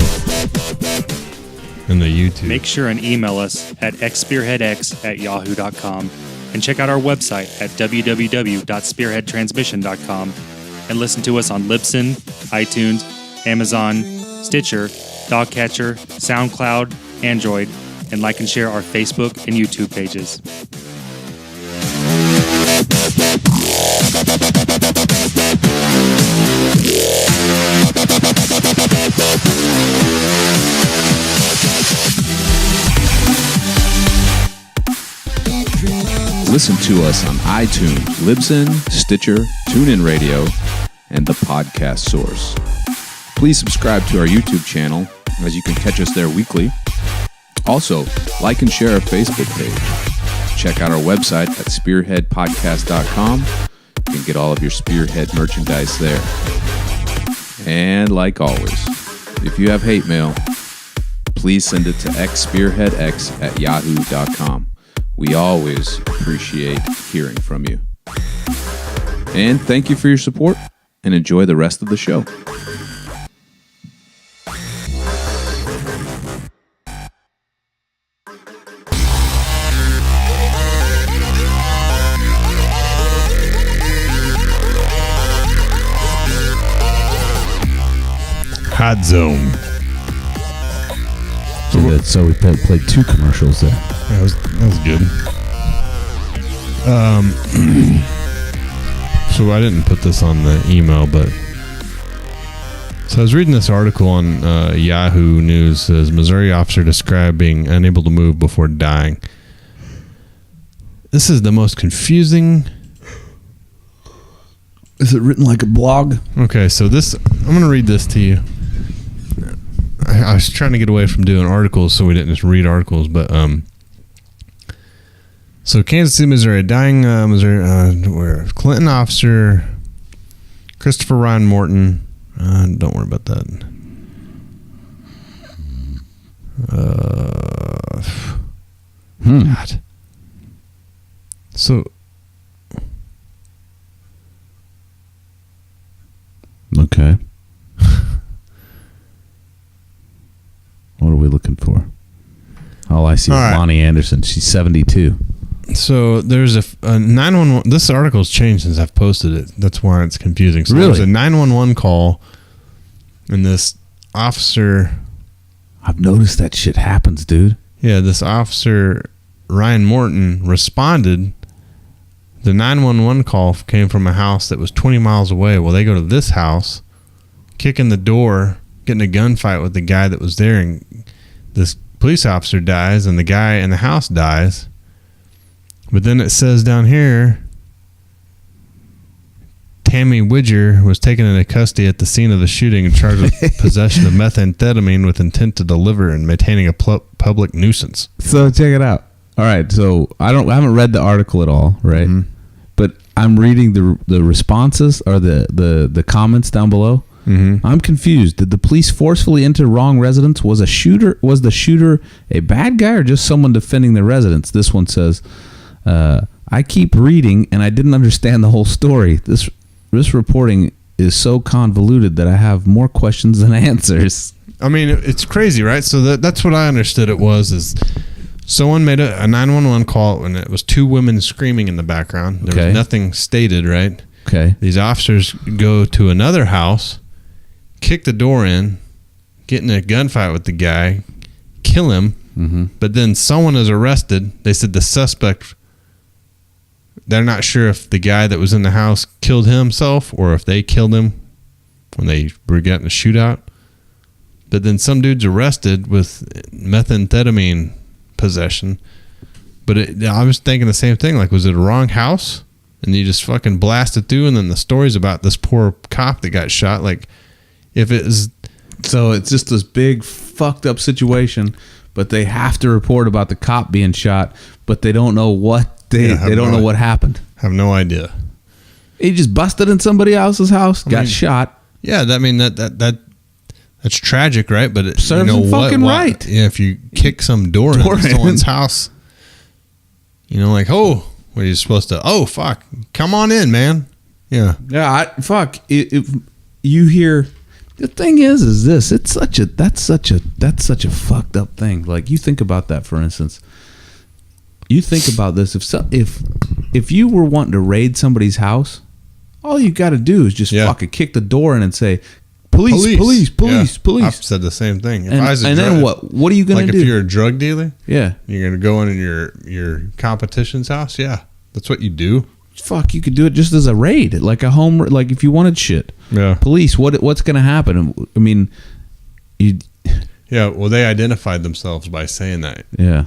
in the YouTube. Make sure and email us at xspearheadx@yahoo.com and check out our website at www.spearheadtransmission.com and listen to us on Libsyn, iTunes, Amazon, Stitcher, Dogcatcher, SoundCloud, Android, and like and share our Facebook and YouTube pages. Listen to us on iTunes, Libsyn, Stitcher, TuneIn Radio, and the podcast source. Please subscribe to our YouTube channel, as you can catch us there weekly. Also, like and share our Facebook page. Check out our website at spearheadpodcast.com. You can get all of your Spearhead merchandise there. And like always, if you have hate mail, please send it to xspearheadx@yahoo.com. We always appreciate hearing from you. And thank you for your support, and enjoy the rest of the show. Hot Zone. So we played two commercials there. That was good. So I didn't put this on the email, but so I was reading this article on Yahoo News. Says Missouri officer described being unable to move before dying. This is the most confusing. Is it written like a blog? Okay, so this I'm going to read this to you. I was trying to get away from doing articles so we didn't just read articles, but so Kansas City, Missouri, dying Missouri, where Clinton officer Christopher Ryan Morton. Don't worry about that. God. So. Okay. What are we looking for? All I see is Lonnie Anderson. She's 72. So there's a 911. This article's changed since I've posted it. That's why it's confusing. So really? There's a 911 call, and this officer I've noticed that shit happens, dude. Yeah, this officer, Ryan Morton, responded. The 911 call came from a house that was 20 miles away. Well, they go to this house, kick in the door, get in a gunfight with the guy that was there, and this police officer dies, and the guy in the house dies. But then it says down here, Tammy Widger was taken into custody at the scene of the shooting and charged with possession of methamphetamine with intent to deliver and maintaining a public nuisance. So check it out. All right, so I haven't read the article at all, right? Mm-hmm. But I'm reading the responses or the comments down below. Mm-hmm. I'm confused. Did the police forcefully enter wrong residence? Was the shooter a bad guy or just someone defending the residence? This one says, I keep reading and I didn't understand the whole story. This reporting is so convoluted that I have more questions than answers. I mean, it's crazy, right? So that's what I understood it was is someone made a 911 call and it was two women screaming in the background. There was nothing stated, right? Okay. These officers go to another house, kick the door in, get in a gunfight with the guy, kill him, but then someone is arrested. They said the suspect, they're not sure if the guy that was in the house killed himself or if they killed him when they were getting a shootout. But then some dude's arrested with methamphetamine possession. But I was thinking the same thing. Like, was it a wrong house? And you just fucking blasted through, and then the stories about this poor cop that got shot. Like, if it is... So it's just this big fucked up situation, but they have to report about the cop being shot, but they don't know what they don't know what happened. Have no idea. He just busted in somebody else's house, got shot. Yeah, I mean that's tragic, right? But it serves him fucking right. Yeah, if you kick some door into someone's house, like, oh, what are you supposed to? Oh, fuck, come on in, man. Yeah, yeah. If you hear, the thing is this? That's such a fucked up thing. Like, you think about that, for instance. You think about this. If you were wanting to raid somebody's house, all you got to do is just fucking kick the door in and say, Police. I've said the same thing. Then what? What are you going to do? Like, if you're a drug dealer, yeah, you're going to go in your competition's house. Yeah, that's what you do. Fuck, you could do it just as a raid, like a home, like if you wanted shit. Yeah. Police. What's going to happen? I mean, Yeah. Well, they identified themselves by saying that. Yeah.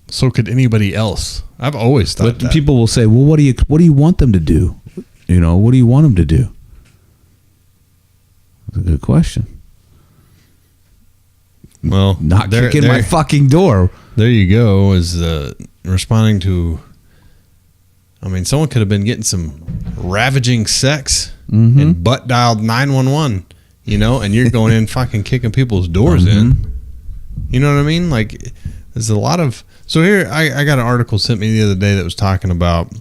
So could anybody else? I've always thought that. People will say, well, what do you want them to do? What do you want them to do? That's a good question. Well, not kicking my fucking door. There you go. Is responding to. I mean, someone could have been getting some ravaging sex and butt dialed 911. And you're going in fucking kicking people's doors in. You know what I mean? Like, there's a lot of. So here, I got an article sent me the other day that was talking about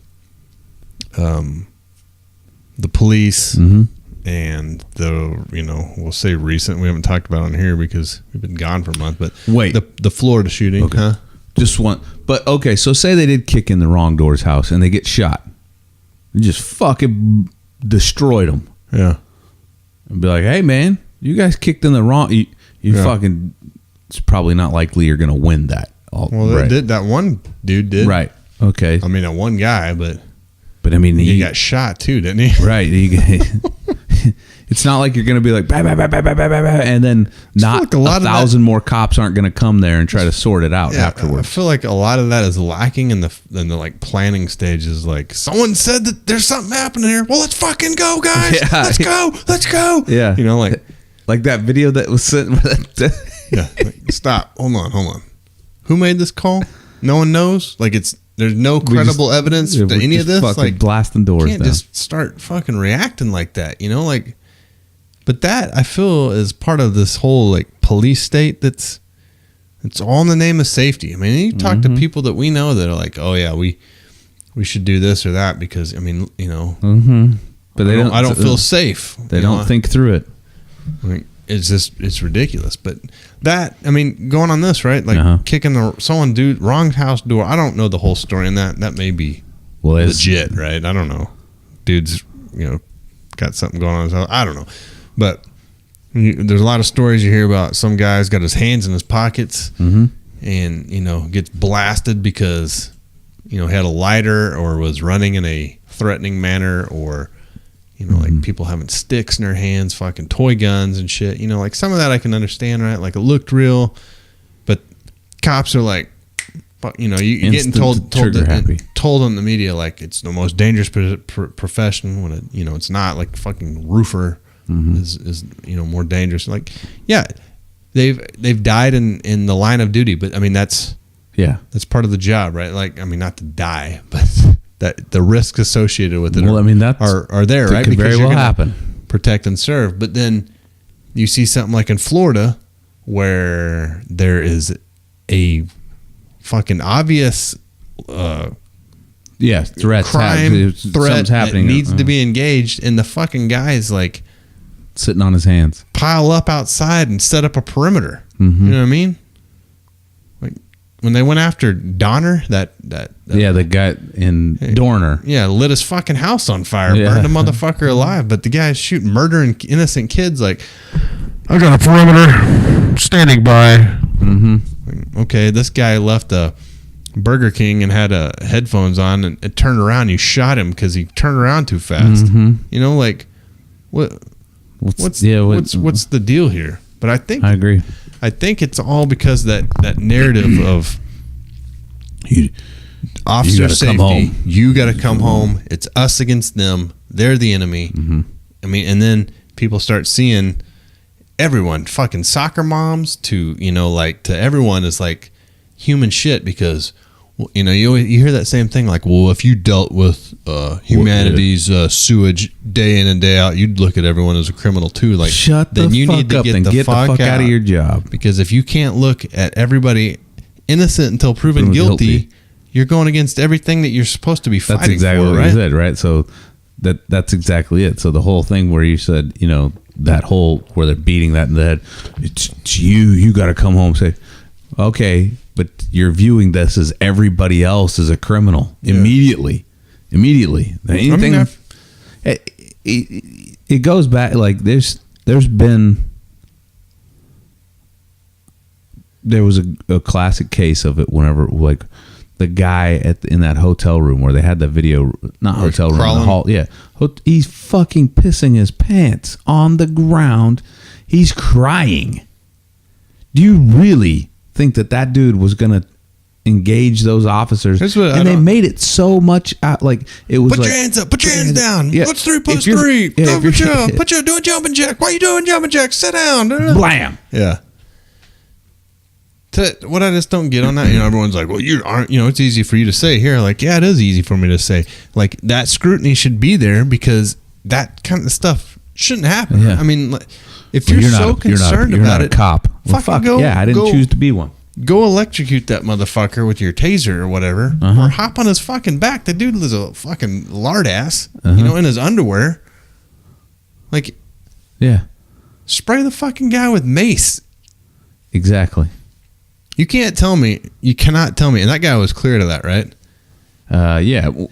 the police and the, we'll say recent. We haven't talked about it on here because we've been gone for a month. But wait, the Florida shooting, huh? Just one. But okay, so say they did kick in the wrong door's house and they get shot. You just fucking destroyed them. Yeah. And be like, hey man, you guys kicked in the wrong. You fucking. It's probably not likely you're gonna win that. Well, that one dude did. Right. Okay. I mean, that one guy, but I mean, he got shot too, didn't he? Right. It's not like you're going to be like, bah, bah, bah, bah, bah, bah, bah, and then not like 1,000 more cops aren't going to come there and try to sort it out afterwards. I feel like a lot of that is lacking in the like planning stages. Like, someone said that there's something happening here. Well, let's fucking go, guys. Yeah. Let's go. Yeah. Like that video that was sent. Yeah. Like, stop. Hold on. Who made this call? No one knows. Like, there's no credible evidence to any of this. Like, blasting doors. You can't down. just start fucking reacting like that. Like. But that, I feel, is part of this whole like police state it's all in the name of safety. I mean, you talk to people that we know that are like, oh yeah, we should do this or that because, I mean, but I don't feel safe. They don't think through it. I mean, it's ridiculous. But that, I mean, going on this, right? Like kicking wrong house door. I don't know the whole story, and that may be legit, right? I don't know. Dude's, got something going on in his house. I don't know. But There's a lot of stories you hear about some guy's got his hands in his pockets and, gets blasted because, had a lighter or was running in a threatening manner or, like people having sticks in their hands, fucking toy guns and shit. Like some of that I can understand, right? Like it looked real, but cops are like, you're getting told on the media like it's the most dangerous profession when it's not. Like fucking roofer is more dangerous. Like they've died in the line of duty, but I mean that's part of the job, right? Like I mean not to die, but that the risks associated with it are there, right? Could very well happen. Protect and serve, but then you see something like in Florida where there is a fucking obvious threat that needs to be engaged, and the fucking guy's like sitting on his hands, pile up outside and set up a perimeter. You know what I mean? Like when they went after Donner, the guy in Dorner, lit his fucking house on fire, burned a motherfucker alive. But the guy's shooting murdering innocent kids. Like, I got a perimeter standing by. Okay, this guy left a Burger King and had headphones on and it turned around. You shot him because he turned around too fast. Like what's the deal here? But I agree. I think it's all because that narrative of officer safety. You got to come home. It's us against them. They're the enemy. I mean, and then people start seeing everyone, fucking soccer moms to to everyone is like human shit because you hear that same thing like, well, if you dealt with humanity's sewage day in and day out, you'd look at everyone as a criminal too. Like, then you need to get the fuck out of your job, because if you can't look at everybody innocent until proven guilty, you're going against everything that you're supposed to be fighting. That's exactly for, what right? you said, right? So that's exactly it. So the whole thing where you said, that whole where they're beating that in the head, it's you got to come home and say, okay, but you're viewing this as everybody else is a criminal immediately. Anything, it goes back like there was a classic case of it whenever like the guy in that hotel room where they had that video, not hotel room, the hall, he's fucking pissing his pants on the ground. He's crying. Do you really think that dude was gonna engage those officers? They made it so much out like it was. Put your hands up. Put your hands down. Yeah. What's 3 plus 3? Go for jump. Do a jumping jack. Why are you doing jumping jack? Sit down. Blam. Yeah. What I just don't get on that, everyone's like, well, you aren't, it's easy for you to say here. Like, yeah, it is easy for me to say. Like, that scrutiny should be there because that kind of stuff shouldn't happen. Yeah. I mean, if you're so concerned about it, you're not a cop. Well, fuck go. Yeah, I didn't choose to be one. Go electrocute that motherfucker with your taser or whatever, or hop on his fucking back. The dude was a fucking lard ass, in his underwear. Like, spray the fucking guy with mace. Exactly. You cannot tell me, and that guy was clear to that, right?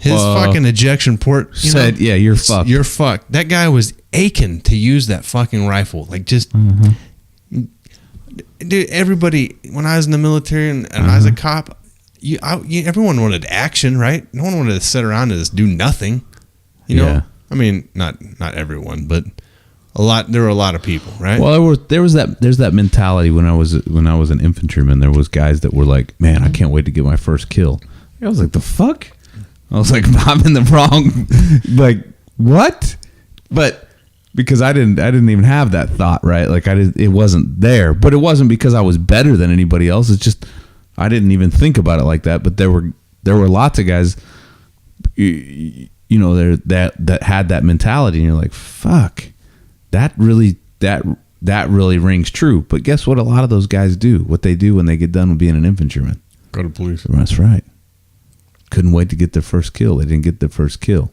His fucking ejection port said, you're fucked. You're fucked. That guy was aching to use that fucking rifle. Like, just, dude, everybody, when I was in the military and I was a cop, everyone wanted action, right? No one wanted to sit around and just do nothing. You know? I mean, not everyone, but there were a lot of people, right? Well, there's that mentality when I was an infantryman. There was guys that were like, man, I can't wait to get my first kill. I was like, the fuck? I was like, I'm in the wrong. Like, what? But because I didn't even have that thought, right? Like it wasn't there. But it wasn't because I was better than anybody else. It's just I didn't even think about it like that. But there were lots of guys, that had that mentality, and you're like, fuck. That really rings true. But guess what? A lot of those guys do. What they do when they get done with being an infantryman. Go to police. That's right. Couldn't wait to get their first kill. They didn't get their first kill.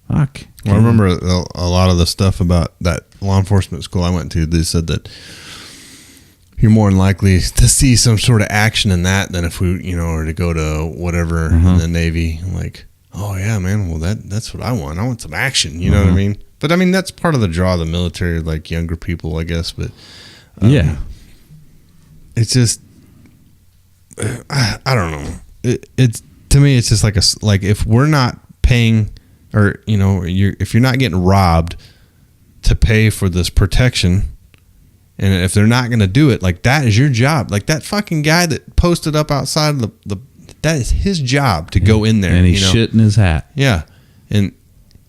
Fuck. Well, I remember a lot of the stuff about that law enforcement school I went to. They said that you're more than likely to see some sort of action in that than if we, or to go to whatever in the Navy. I'm like, oh yeah, man. Well, that's what I want. I want some action. You know what I mean? But I mean, that's part of the draw of the military, like younger people, I guess. But yeah, it's just I don't know. It's to me, it's just like if we're not paying, or if you're not getting robbed to pay for this protection, and if they're not going to do it, like that is your job. Like that fucking guy that posted up outside of the that is his job to go in there, and he's shit in his hat. Yeah, and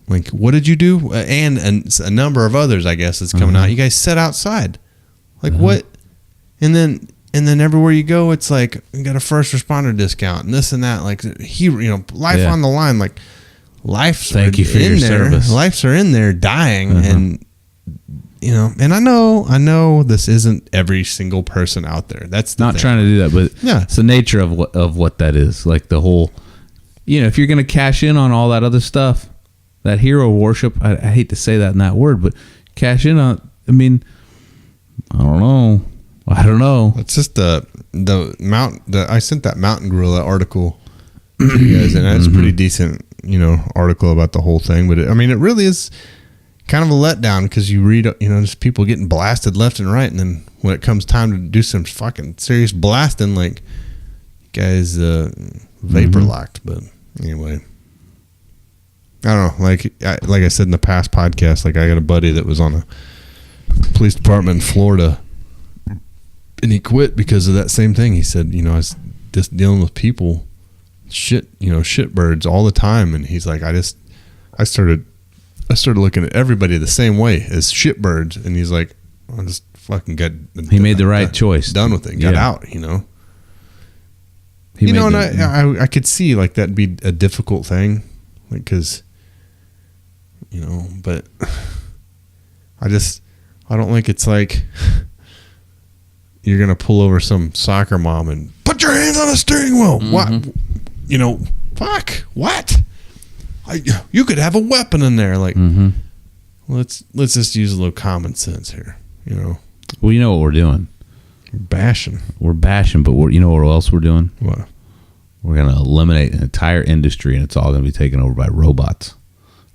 like, what did you do? And a number of others, I guess, is coming out. You guys sat outside, like what? And then everywhere you go, it's like you got a first responder discount and this and that. Like life on the line. Like lives. Thank you for your service. Lives are in there dying, and and I know this isn't every single person out there. That's the not thing. trying to do that, but yeah, it's the nature of what that is. Like the whole, if you're gonna cash in on all that other stuff, that hero worship. I hate to say that in that word, but cash in on. I mean, I don't know. It's just the I sent that Mountain Gorilla article to you guys, and it's a pretty decent, article about the whole thing. But it really is kind of a letdown because you read, just people getting blasted left and right, and then when it comes time to do some fucking serious blasting, like guys vapor locked. But anyway, I don't know. Like I said in the past podcast, like I got a buddy that was on a police department in Florida, and he quit because of that same thing. He said, I was just dealing with people, shit birds all the time, and he's like, I started looking at everybody the same way as shitbirds, and he's like, I just fucking he made the right choice. Done with it. Got out, and I could see like that'd be a difficult thing, like because, but I don't think it's like you're gonna pull over some soccer mom and put your hands on the steering wheel. What? Fuck. What? You could have a weapon in there. Like, let's just use a little common sense here. Well, you know what we're doing. We're bashing, but you know what else we're doing? What? We're gonna eliminate an entire industry, and it's all gonna be taken over by robots,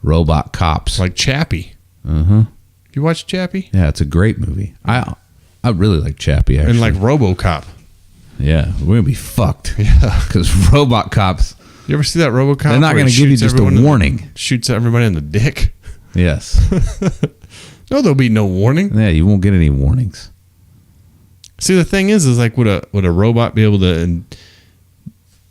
robot cops, like Chappie. You watch Chappie? Yeah, it's a great movie. I really like Chappie, actually. And like RoboCop. Yeah, we're gonna be fucked. Yeah, because robot cops. You ever see that RoboCop? They're not gonna give you just a warning. Shoots everybody in the dick. Yes. No, there'll be no warning. Yeah, you won't get any warnings. See, the thing is like, would a robot be able to? And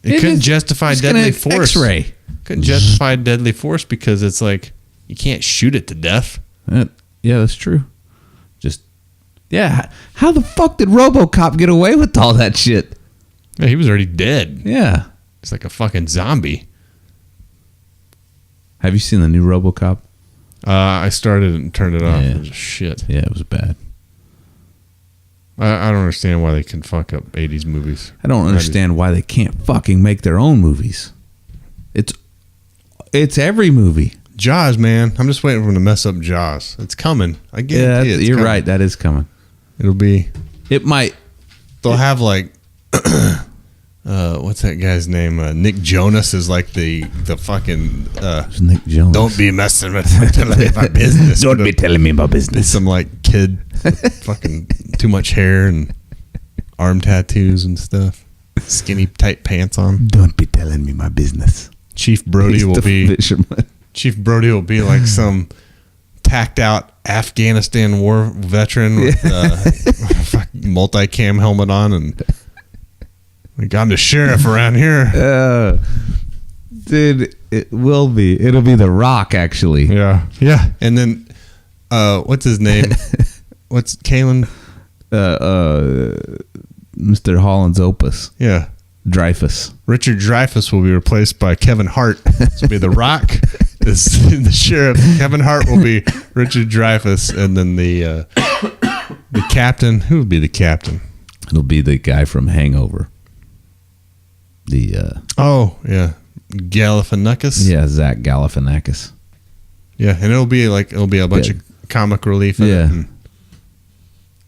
it couldn't justify deadly force. X-ray. Couldn't justify deadly force because it's like you can't shoot it to death. Yeah, that's true. How the fuck did RoboCop get away with all that shit? Yeah, he was already dead. Yeah. It's like a fucking zombie. Have you seen the new RoboCop? I started and turned it off. Yeah. It was shit. Yeah, it was bad. I don't understand why they can fuck up 80s movies. I don't understand why they can't fucking make their own movies. It's every movie. Jaws, man. I'm just waiting for them to mess up Jaws. It's coming. I guarantee it. You're right. That is coming. It'll be. It might. They'll have like, what's that guy's name? Nick Jonas is like the fucking. Nick Jonas. Don't be messing with telling me about business. Don't be telling me about business. Some like kid, with fucking too much hair and arm tattoos and stuff. Skinny tight pants on. Don't be telling me my business. Chief Brody will be. Chief Brody will be like some tacked out Afghanistan war veteran with multi-cam helmet on, and like, I'm the sheriff around here. Dude, it will be. It'll be The Rock, actually. Yeah. And then, what's his name? What's Kalen? Mr. Holland's Opus. Yeah. Dreyfus. Richard Dreyfus will be replaced by Kevin Hart. This will be The Rock. The sheriff. Kevin Hart will be Richard Dreyfus, and then the captain. Who would be the captain? It'll be the guy from Hangover. Galifianakis. Yeah, Zach Galifianakis. Yeah, and it'll be a bunch of comic relief. In it, and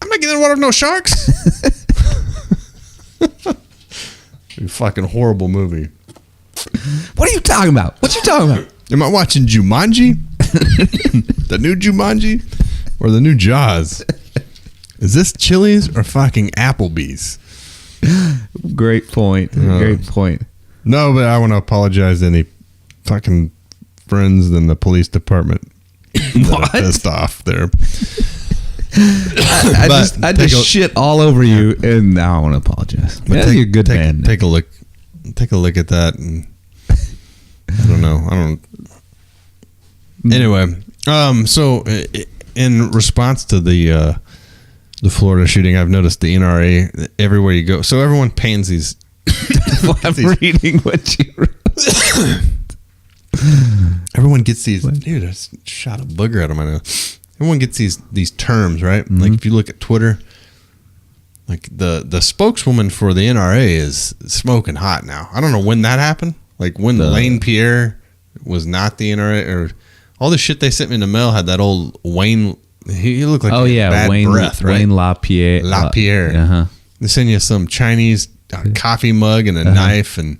I'm not getting in the water with no sharks. A fucking horrible movie. What are you talking about? What you talking about? Am I watching Jumanji? The new Jumanji or the new Jaws? Is this Chili's or fucking Applebee's? Great point. Great point. No, but I want to apologize to any fucking friends in the police department that are pissed off there. I just shit all over you, and now I want to apologize. But you're a good man. Take a look at that, and I don't know. Anyway, so in response to the Florida shooting, I've noticed the NRA everywhere you go. So everyone pansies. I'm reading what you wrote. Everyone gets these. Dude, I just shot a booger out of my nose. Everyone gets these terms, right? Mm-hmm. Like if you look at Twitter, like the spokeswoman for the NRA is smoking hot now. I don't know when that happened. Like when Lane Pierre was not the NRA, or all the shit they sent me in the mail had that old Wayne. He looked like bad breath, right? Wayne LaPierre. LaPierre. They send you some Chinese coffee mug and a knife and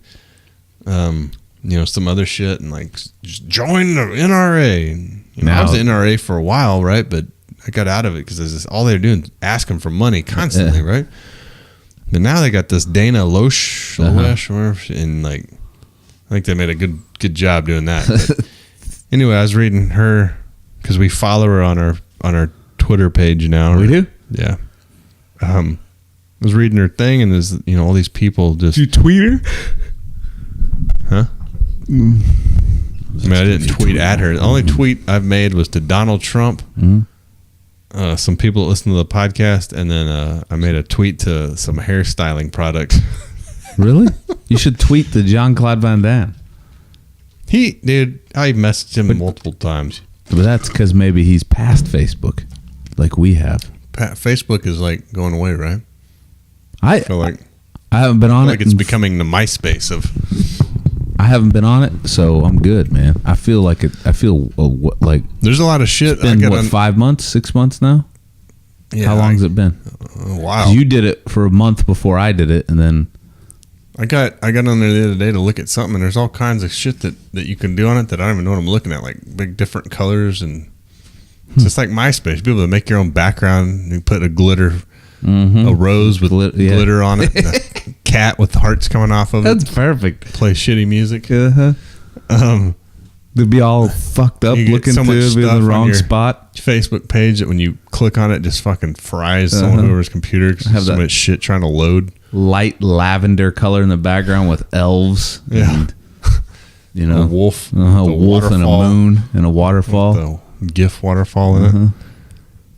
some other shit, and like just join the NRA. And, I was the NRA for a while, right? But I got out of it because all they're doing is asking for money constantly, right? But now they got this Dana Loesch, and like I think they made a good job doing that. But anyway, I was reading her because we follow her on our Twitter page now. We do? Yeah. I was reading her thing, and there's all these people just. Did you tweet her? Huh? I mean, I didn't tweet at her. The only tweet I've made was to Donald Trump, some people that listen to the podcast, and then I made a tweet to some hairstyling products. Really? You should tweet to Jean-Claude Van Damme. I messaged him multiple times. But that's because maybe he's past Facebook, like we have. Facebook is like going away, right? I feel like I haven't been on it. Like it's becoming the MySpace of. I haven't been on it, so I'm good, man. I feel like it. I feel like there's a lot of shit. It's been 5 months, 6 months now. Yeah, how long has it been? A while. You did it for a month before I did it, and then I got on there the other day to look at something, and there's all kinds of shit that you can do on it that I don't even know what I'm looking at, like big different colors, and it's just like MySpace. Be able to make your own background. You put a glitter. A rose with glitter on it, and a cat with hearts coming off of it. That's perfect. Play shitty music. They'd be all fucked up looking so to be in the wrong spot. Facebook page that when you click on it, just fucking fries someone whoever's computer. Have so much shit trying to load. Light lavender color in the background with elves. Yeah. And, a wolf. A wolf and a moon and a waterfall. The GIF waterfall in it.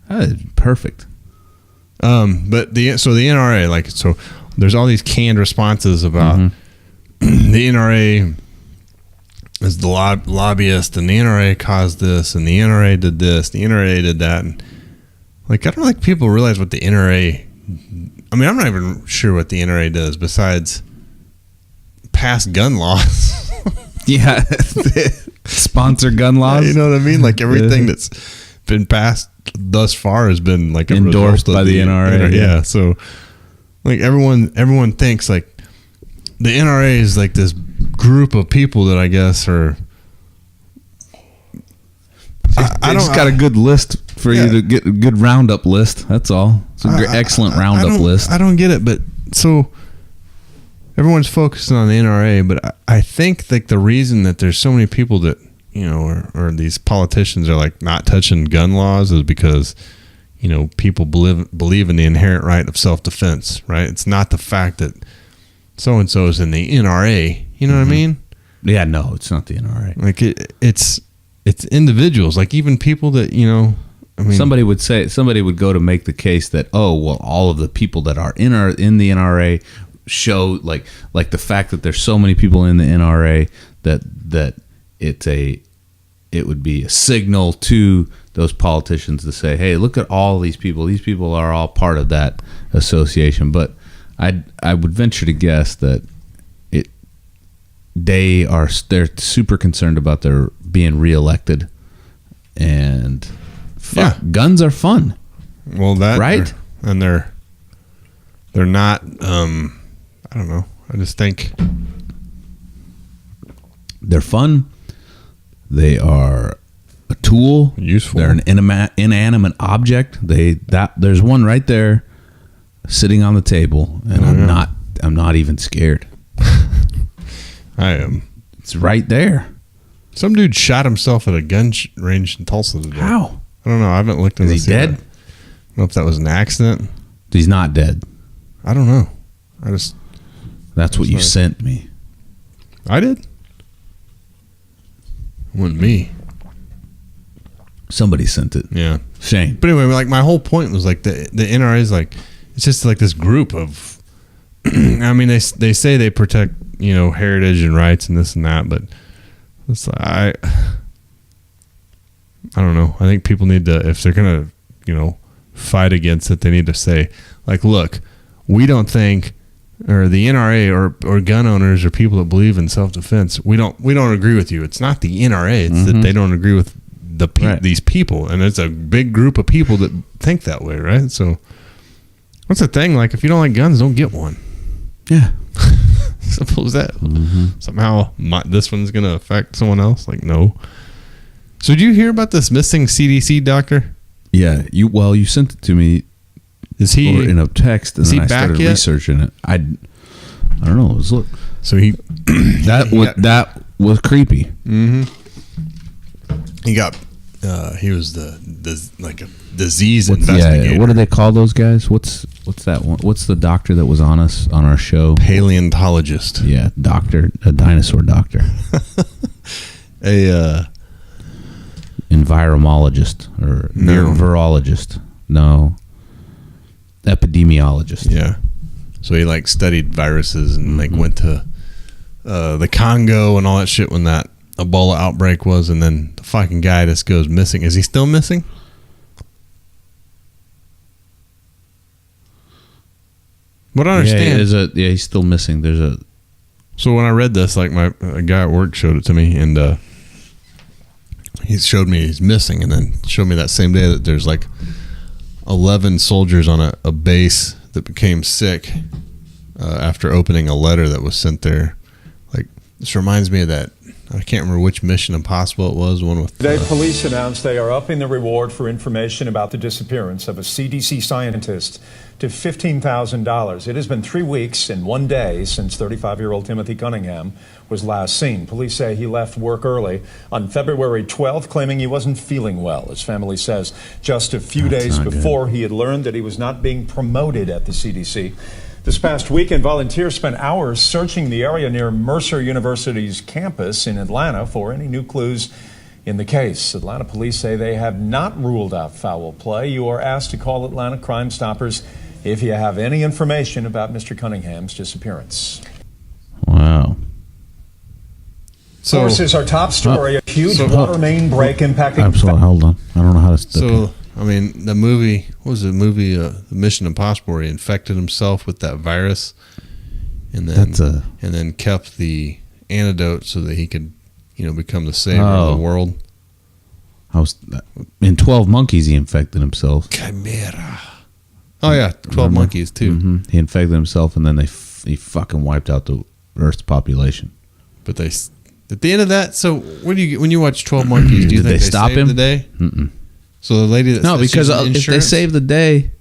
That is perfect. But the NRA, so there's all these canned responses about the NRA is the lobbyist, and the NRA caused this, and the NRA did this, the NRA did that, and I don't think people realize what the NRA. I mean, I'm not even sure what the NRA does besides pass gun laws. Yeah, sponsor gun laws. You know what I mean? Like everything that's been passed thus far has been like endorsed by the NRA. Yeah, so like everyone thinks like the NRA is like this group of people that I guess are. I just got a good list for you to get a good roundup list. That's all. It's an excellent roundup list. I don't get it, but so everyone's focusing on the NRA, but I think like the reason that there's so many people that or these politicians are like not touching gun laws is because people believe in the inherent right of self-defense, right? It's not the fact that so and so is in the NRA. You know what I mean? Yeah, no, it's not the NRA. Like it's individuals, like even people that I mean, somebody would go to make the case that all of the people that are in the NRA show like the fact that there's so many people in the NRA that it would be a signal to those politicians to say, hey, look at all these people. These people are all part of that association. But I would venture to guess that they're super concerned about their being reelected, and guns are fun. Well, that right, and they're not. I don't know. I just think they're fun. They are a tool. Useful. They're an inanimate object. There's one right there, sitting on the table, and I'm not even scared. I am. It's right there. Some dude shot himself at a gun range in Tulsa today. How? I don't know. I haven't looked at this. Is he dead? I don't know if that was an accident. He's not dead. I don't know. That's what you sent me. I did? It wasn't me. Somebody sent it. Yeah. Shane. But anyway, like my whole point was like the NRA is like, it's just like this group of, I mean, they say they protect, heritage and rights and this and that, but it's like, I don't know. I think people need to, if they're going to, fight against it, they need to say, like, look, we don't think, or the NRA or gun owners or people that believe in self-defense, we don't agree with you. It's not the NRA. It's that they don't agree with these people, and it's a big group of people that think that way, right? So what's the thing? Like, if you don't like guns, don't get one. Yeah. Simple as that. Somehow this one's going to affect someone else? Like, no. So did you hear about this missing CDC doctor? Yeah. You sent it to me. Is he in a text, and then I started yet? researching it. I don't know. Let's look. So he that was creepy. Mm-hmm. He got he was the like a disease investigator. Yeah, what do they call those guys? What's that one? What's the doctor that was on our show? Paleontologist. Yeah, a dinosaur doctor. Envirologist or virologist. No. Epidemiologist. Yeah. So he like studied viruses and like went to the Congo and all that shit when that Ebola outbreak was, and then the fucking guy just goes missing. Is he still missing? What I understand, he's still missing. So when I read this, like a guy at work showed it to me, and he showed me he's missing, and then showed me that same day that there's like 11 soldiers on a base that became sick after opening a letter that was sent there. Like, this reminds me of that. I can't remember which Mission Impossible it was. One with today, police announced they are upping the reward for information about the disappearance of a CDC scientist to $15,000. It has been 3 weeks and 1 day since 35-year-old Timothy Cunningham was last seen. Police say he left work early on February 12th, claiming he wasn't feeling well. His family says just a few days before he had learned that he was not being promoted at the CDC. This past weekend, volunteers spent hours searching the area near Mercer University's campus in Atlanta for any new clues in the case. Atlanta police say they have not ruled out foul play. You are asked to call Atlanta Crime Stoppers if you have any information about Mr. Cunningham's disappearance. Wow. So, this is our top story, a huge water main break impacting... Absolutely. Hold on. I don't know how to step in. I mean, the movie, what was the movie, the Mission Impossible, where he infected himself with that virus and then kept the antidote so that he could, become the savior of the world. In 12 Monkeys, he infected himself. Chimera. Oh, yeah, 12 Monkeys, too. Mm-hmm. He infected himself, and then he fucking wiped out the Earth's population. But at the end of that, so when you watch 12 Monkeys, do you think they stop saved him? The day? Mm-mm. So the lady that no, because if they save the day,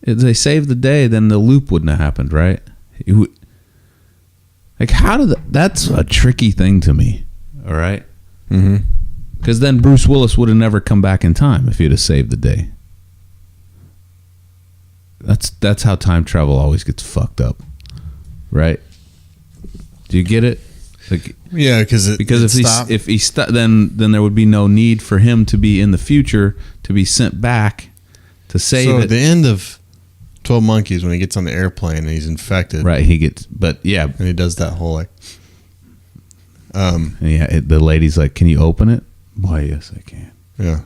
then the loop wouldn't have happened, right? Like, that's a tricky thing to me. All right, because then Bruce Willis would have never come back in time if he'd have saved the day. That's how time travel always gets fucked up, right? Do you get it? Like, yeah, because if he stopped, then there would be no need for him to be in the future to be sent back to save it. So at the end of 12 Monkeys, when he gets on the airplane and he's infected, right? And he does that whole like, the lady's like, "Can you open it?" Why, yes, I can. Yeah,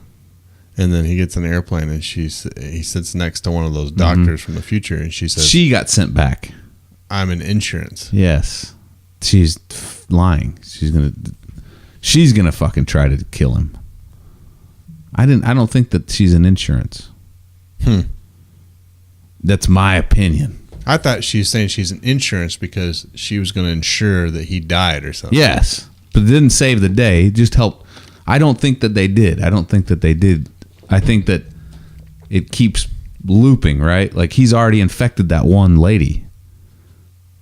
and then he gets on the airplane and he sits next to one of those doctors from the future, and she says, "She got sent back. I'm in insurance." Yes. She's lying. She's gonna fucking try to kill him. I don't think that she's an insurance. That's my opinion. I thought she was saying she's an insurance because she was going to ensure that he died or something. Yes, but it didn't save the day. It just helped. I don't think that they did. I think that it keeps looping, right? Like he's already infected that one lady.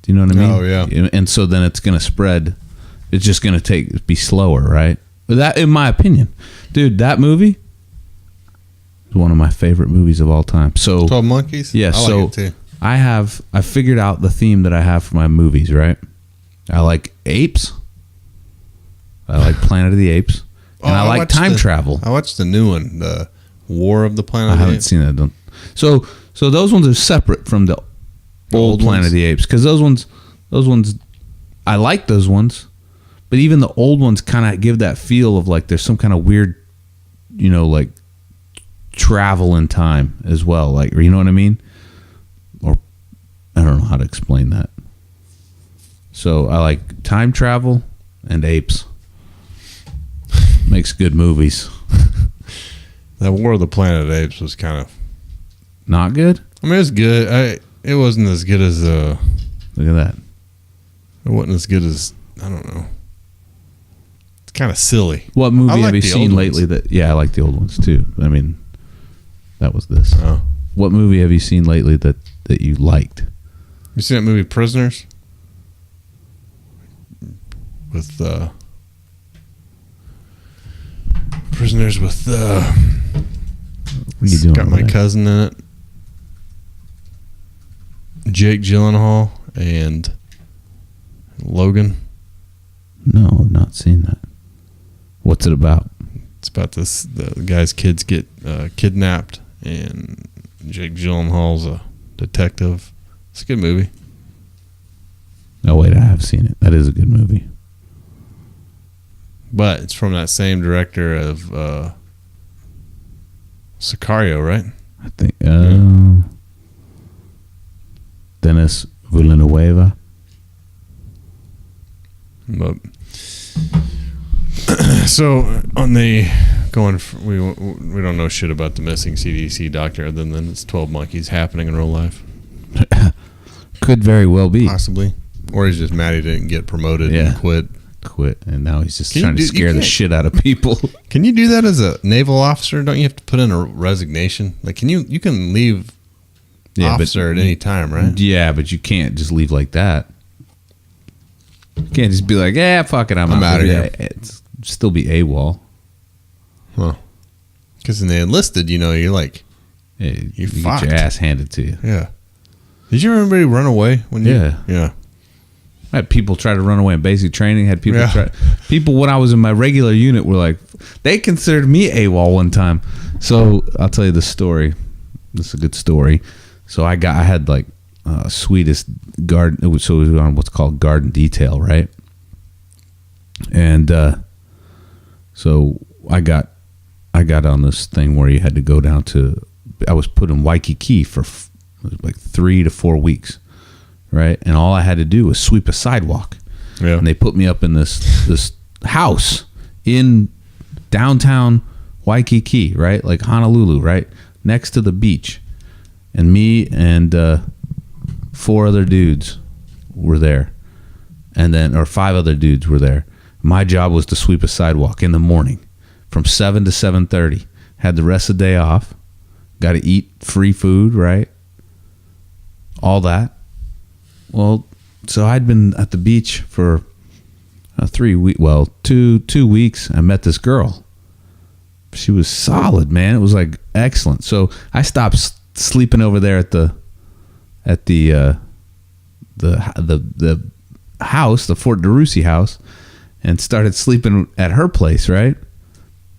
Do you know what I mean? Oh yeah. And so then it's going to spread. It's just going to be slower, right? But that, in my opinion, dude, that movie is one of my favorite movies of all time. So 12 Monkeys. Yeah. I like it too. I figured out the theme that I have for my movies, right? I like apes. I like Planet of the Apes. And I like time travel. I watched the new one, the War of the Planet I of the haven't Apes. seen that. So those ones are separate from the old Planet of the Apes, because those ones, I like those ones, but even the old ones kind of give that feel of like there's some kind of weird, like travel in time as well, like, you know what I mean? Or I don't know how to explain that. So I like time travel and apes. Makes good movies. That War of the Planet of the Apes was kind of not good. I mean, it was good. It wasn't as good as look at that. It wasn't as good as, I don't know. It's kind of silly. What movie have you seen lately that? Yeah, I like the old ones too. I mean, that was this. Oh. What movie have you seen lately that you liked? You seen that movie Prisoners? With Prisoners with what are you doing? Got my cousin in it. Jake Gyllenhaal and Logan. No, I've not seen that. What's it about? It's about the guy's kids get kidnapped, and Jake Gyllenhaal's a detective. It's a good movie. Oh wait, I have seen it. That is a good movie. But it's from that same director of Sicario, right? I think Denis Villeneuve. But so on the we don't know shit about the missing CDC doctor other than it's 12 Monkeys happening in real life. Could very well be. Possibly. Or he's just mad he didn't get promoted and quit, and now he's just trying to scare the shit out of people. Can you do that as a naval officer? Don't you have to put in a resignation? Like, you can leave officer at any time, right? Yeah, but you can't just leave like that. You can't just be like, yeah, fuck it, I'm out of here. It's still be AWOL. Well, because when they enlisted, you're like, you get your ass handed to you. Yeah. Did you ever anybody run away when you? Yeah. I had people try to run away in basic training. Had people people when I was in my regular unit were like, they considered me AWOL one time. So I'll tell you the story. This is a good story. So I had like sweetest garden. So it was on what's called garden detail, right? And so I got on this thing where you had to go down to. I was put in Waikiki for like 3 to 4 weeks. Right, and all I had to do was sweep a sidewalk. Yeah, and they put me up in this house in downtown Waikiki, right, like Honolulu, right, next to the beach, and me and 4 other dudes were there, or 5 other dudes were there. My job was to sweep a sidewalk in the morning, from 7 to 7:30. Had the rest of the day off. Got to eat free food, right? All that. Well, so I'd been at the beach for 2 weeks. I met this girl. She was solid, man. It was like excellent. So I stopped sleeping over there at the house, the Fort DeRussy house, and started sleeping at her place. Right,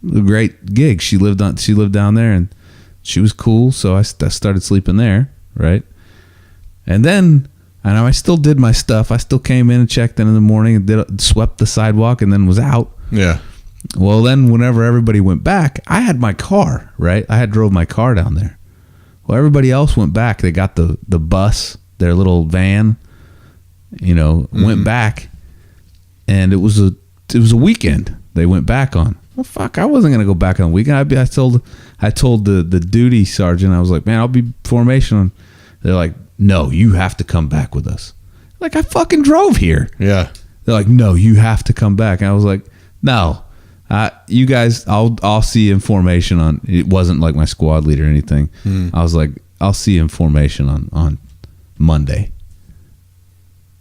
a great gig. She lived down there, and she was cool. So I started sleeping there. Right, and then. And I still did my stuff. I still came in and checked in the morning and swept the sidewalk and then was out. Yeah. Well, then whenever everybody went back, I had my car, right? I had drove my car down there. Well, everybody else went back. They got the bus, their little van, went back. And it was a weekend they went back on. Well, fuck, I wasn't going to go back on the weekend. I told the duty sergeant, I was like, man, I'll be formation. They're like, no, you have to come back with us. Like, I fucking drove here. Yeah. They're like, no, you have to come back. And I was like, no, You guys, I'll see information on. It wasn't like my squad leader or anything. I was like, I'll see information on Monday.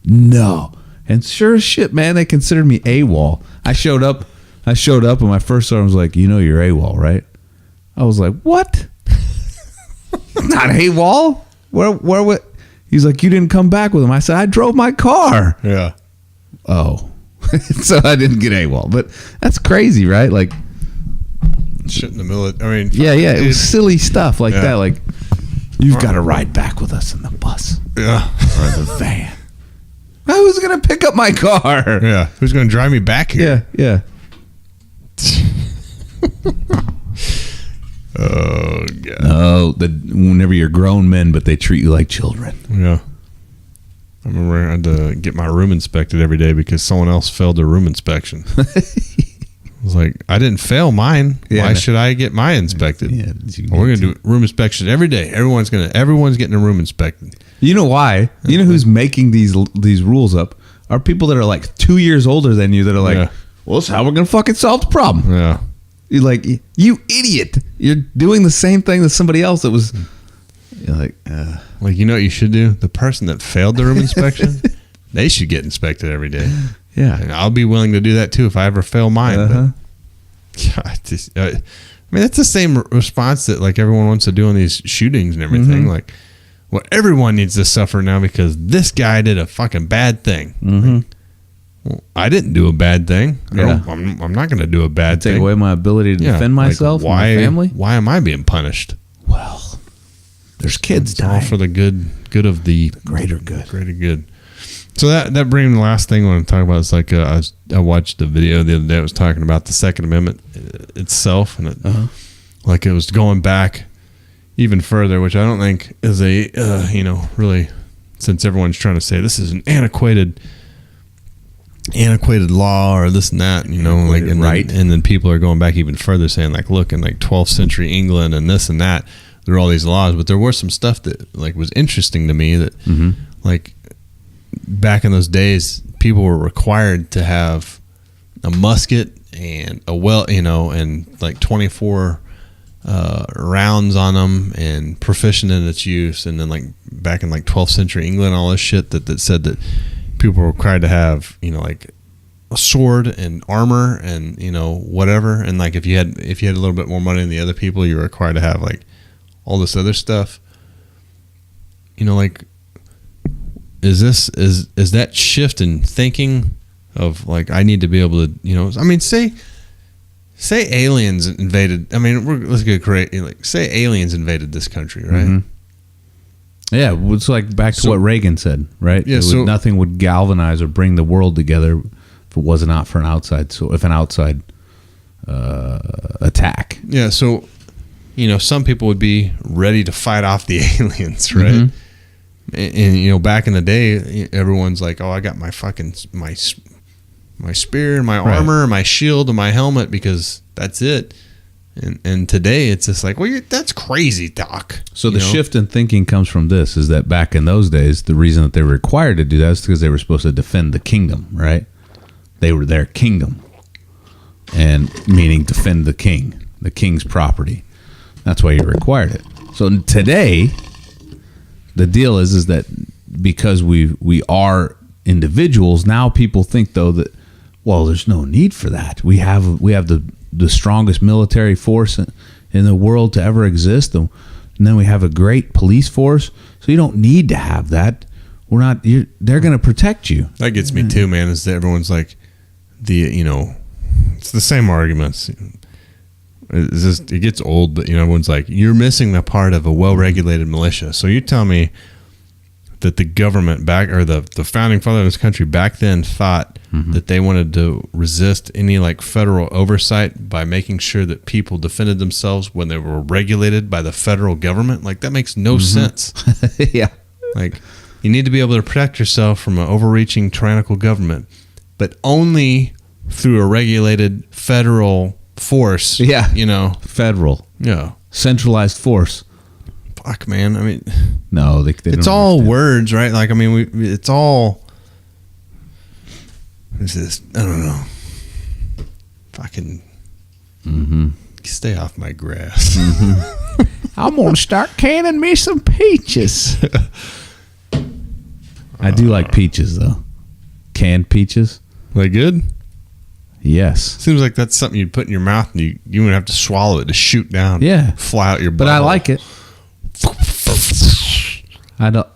No, and sure as shit, man, they considered me AWOL. I showed up, and my first sergeant was like, "You know you're AWOL, right?" I was like, "What? Not AWOL? Where? He's like, "You didn't come back with him." I said, "I drove my car." Yeah. Oh. So I didn't get AWOL, but that's crazy, right? Like shit in the military. I mean, yeah, it was silly stuff like that. Like, you've got to ride back with us in the bus, or the van. Who's gonna pick up my car? Yeah, who's gonna drive me back here? Yeah. Oh god. No, whenever you're grown men, but they treat you like children. Yeah. I remember I had to get my room inspected every day because someone else failed their room inspection. I was like, I didn't fail mine. Why should I get mine inspected? Yeah, we're gonna do room inspection every day. Everyone's getting a room inspected. You know why? You know who's making these rules up? Are people that are like 2 years older than you that are like, well, that's how we're gonna fucking solve the problem. Yeah. You're like, you idiot! You're doing the same thing that somebody else that was. You're like, you know what you should do? The person that failed the room inspection, they should get inspected every day. Yeah, and I'll be willing to do that too if I ever fail mine. But I mean, that's the same response that like everyone wants to do on these shootings and everything. Like, well, everyone needs to suffer now because this guy did a fucking bad thing. Like, well, I didn't do a bad thing. I'm not going to do a bad thing. Take away my ability to defend myself, and my family. Why am I being punished? Well, there's kids dying. All for the good of the greater good. Greater good. So that brings me the last thing I want to talk about. Is like I watched a video the other day. It was talking about the Second Amendment itself, and it was going back even further, which I don't think is a really, since everyone's trying to say this is an antiquated law or this and that, and then people are going back even further, saying like, look, in like 12th century England and this and that, there were all these laws, but there was some stuff that like was interesting to me that like back in those days, people were required to have a musket and and like 24 rounds on them and proficient in its use. And then like back in like 12th century England, all this shit that said that people were required to have, like a sword and armor and, whatever. And like, if you had a little bit more money than the other people, you were required to have like all this other stuff. Like, is that shift in thinking of like, I need to be able to, I mean, say aliens invaded. I mean, let's get great. Like, say aliens invaded this country, right? Yeah, it's like back to what Reagan said, right? Yeah, nothing would galvanize or bring the world together if it was not for an outside. So if an outside attack, yeah. So some people would be ready to fight off the aliens, right? And back in the day, everyone's like, "Oh, I got my fucking my spear and my armor, and my shield and my helmet because that's it." And today it's just like, well, that's crazy, Doc. So the shift in thinking comes from this: is that back in those days, the reason that they were required to do that is because they were supposed to defend the kingdom, right? They were their kingdom, and meaning defend the king, the king's property. That's why you required it. So today, the deal is that because we are individuals, now people think though that, well, there's no need for that. We have the strongest military force in the world to ever exist, and then we have a great police force. So you don't need to have that. They're going to protect you. That gets me too, man. Is that everyone's like it's the same arguments. It gets old, but everyone's like, you're missing the part of a well-regulated militia. So you tell me that the government the founding father of this country back then thought that they wanted to resist any like federal oversight by making sure that people defended themselves when they were regulated by the federal government? Like, that makes no sense. Yeah. Like, you need to be able to protect yourself from an overreaching tyrannical government, but only through a regulated federal force. Yeah. Federal. Yeah. Centralized force. Fuck, man. I mean, no, they it's don't all understand. words, right? Like, I mean, it's all. It's just, I don't know. Fucking. Mm-hmm. Stay off my grass. I'm gonna start canning me some peaches. I do like peaches though. Canned peaches. They good? Yes. Seems like that's something you'd put in your mouth and you wouldn't have to swallow it to shoot down. Yeah. Fly out your butt. But I like it. I don't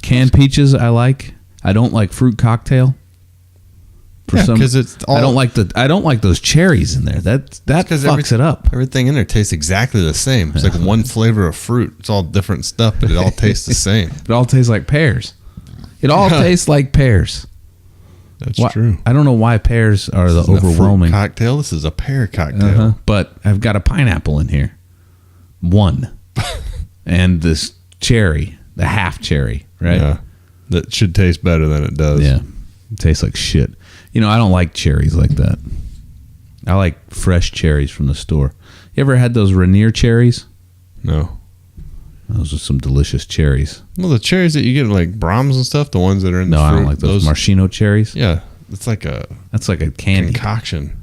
canned peaches. I like. I don't like fruit cocktail. Because it's all, I don't like those cherries in there. That fucks it up. Everything in there tastes exactly the same. It's like one flavor of fruit. It's all different stuff, but it all tastes the same. It all tastes like pears. It all tastes like pears. That's true. I don't know why pears are the overwhelming cocktail. This is a pear cocktail. But I've got a pineapple in here. One. And this cherry, the half cherry, right? Yeah. That should taste better than it does. Yeah. It tastes like shit. You know, I don't like cherries like that. I like fresh cherries from the store. You ever had those Rainier cherries? No. Those are some delicious cherries. Well, the cherries that you get like Brahms and stuff, the ones that are in the fruit. No, I don't like those maraschino cherries. Yeah. That's like a candy concoction.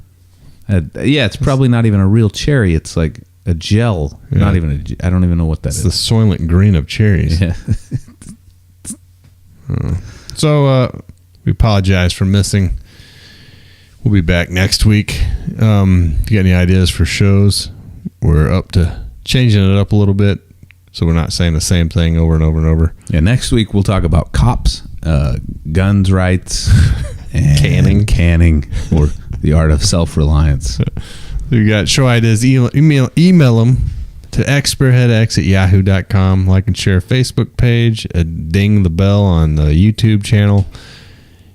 Yeah, it's probably not even a real cherry. It's like a gel. Yeah. Not even I don't even know what that is. It's the Soylent Green of cherries. Yeah. So we apologize for missing. We'll be back next week. If you got any ideas for shows, we're up to changing it up a little bit so we're not saying the same thing over and over and over. Yeah, next week we'll talk about cops, guns rights, and canning, or the art of self-reliance. You got show ideas, email them to expertheadx@yahoo.com. Like and share Facebook page, ding the bell on the YouTube channel.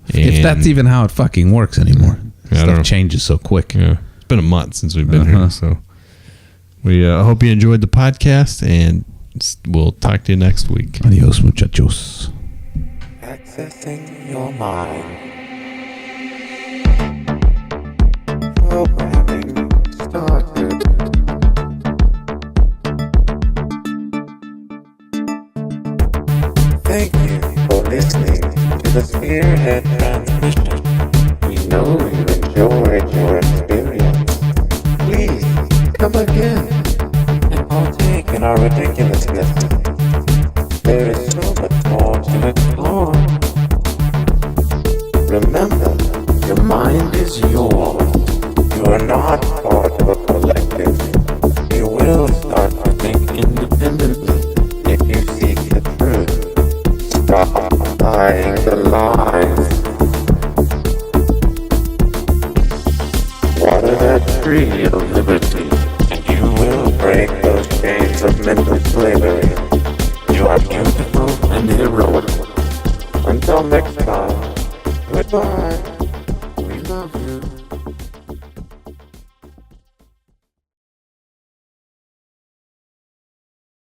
If that's even how it fucking works anymore. Stuff changes so quick. Yeah. It's been a month since we've been here, so we hope you enjoyed the podcast, and we'll talk to you next week. Adios, muchachos. Accessing your mind. Programming started. Thank you for listening to the Spearhead Transmission. We know you enjoyed your experience. Please come again and partake in our ridiculousness. There is so much more to explore. Remember, your mind is yours. You are not part of a collective. You will start to think independently if you seek the truth. Stop buying the lies. Water that tree of liberty, and you will break those chains of mental slavery. You are beautiful and heroic. Until next time, goodbye. We love you.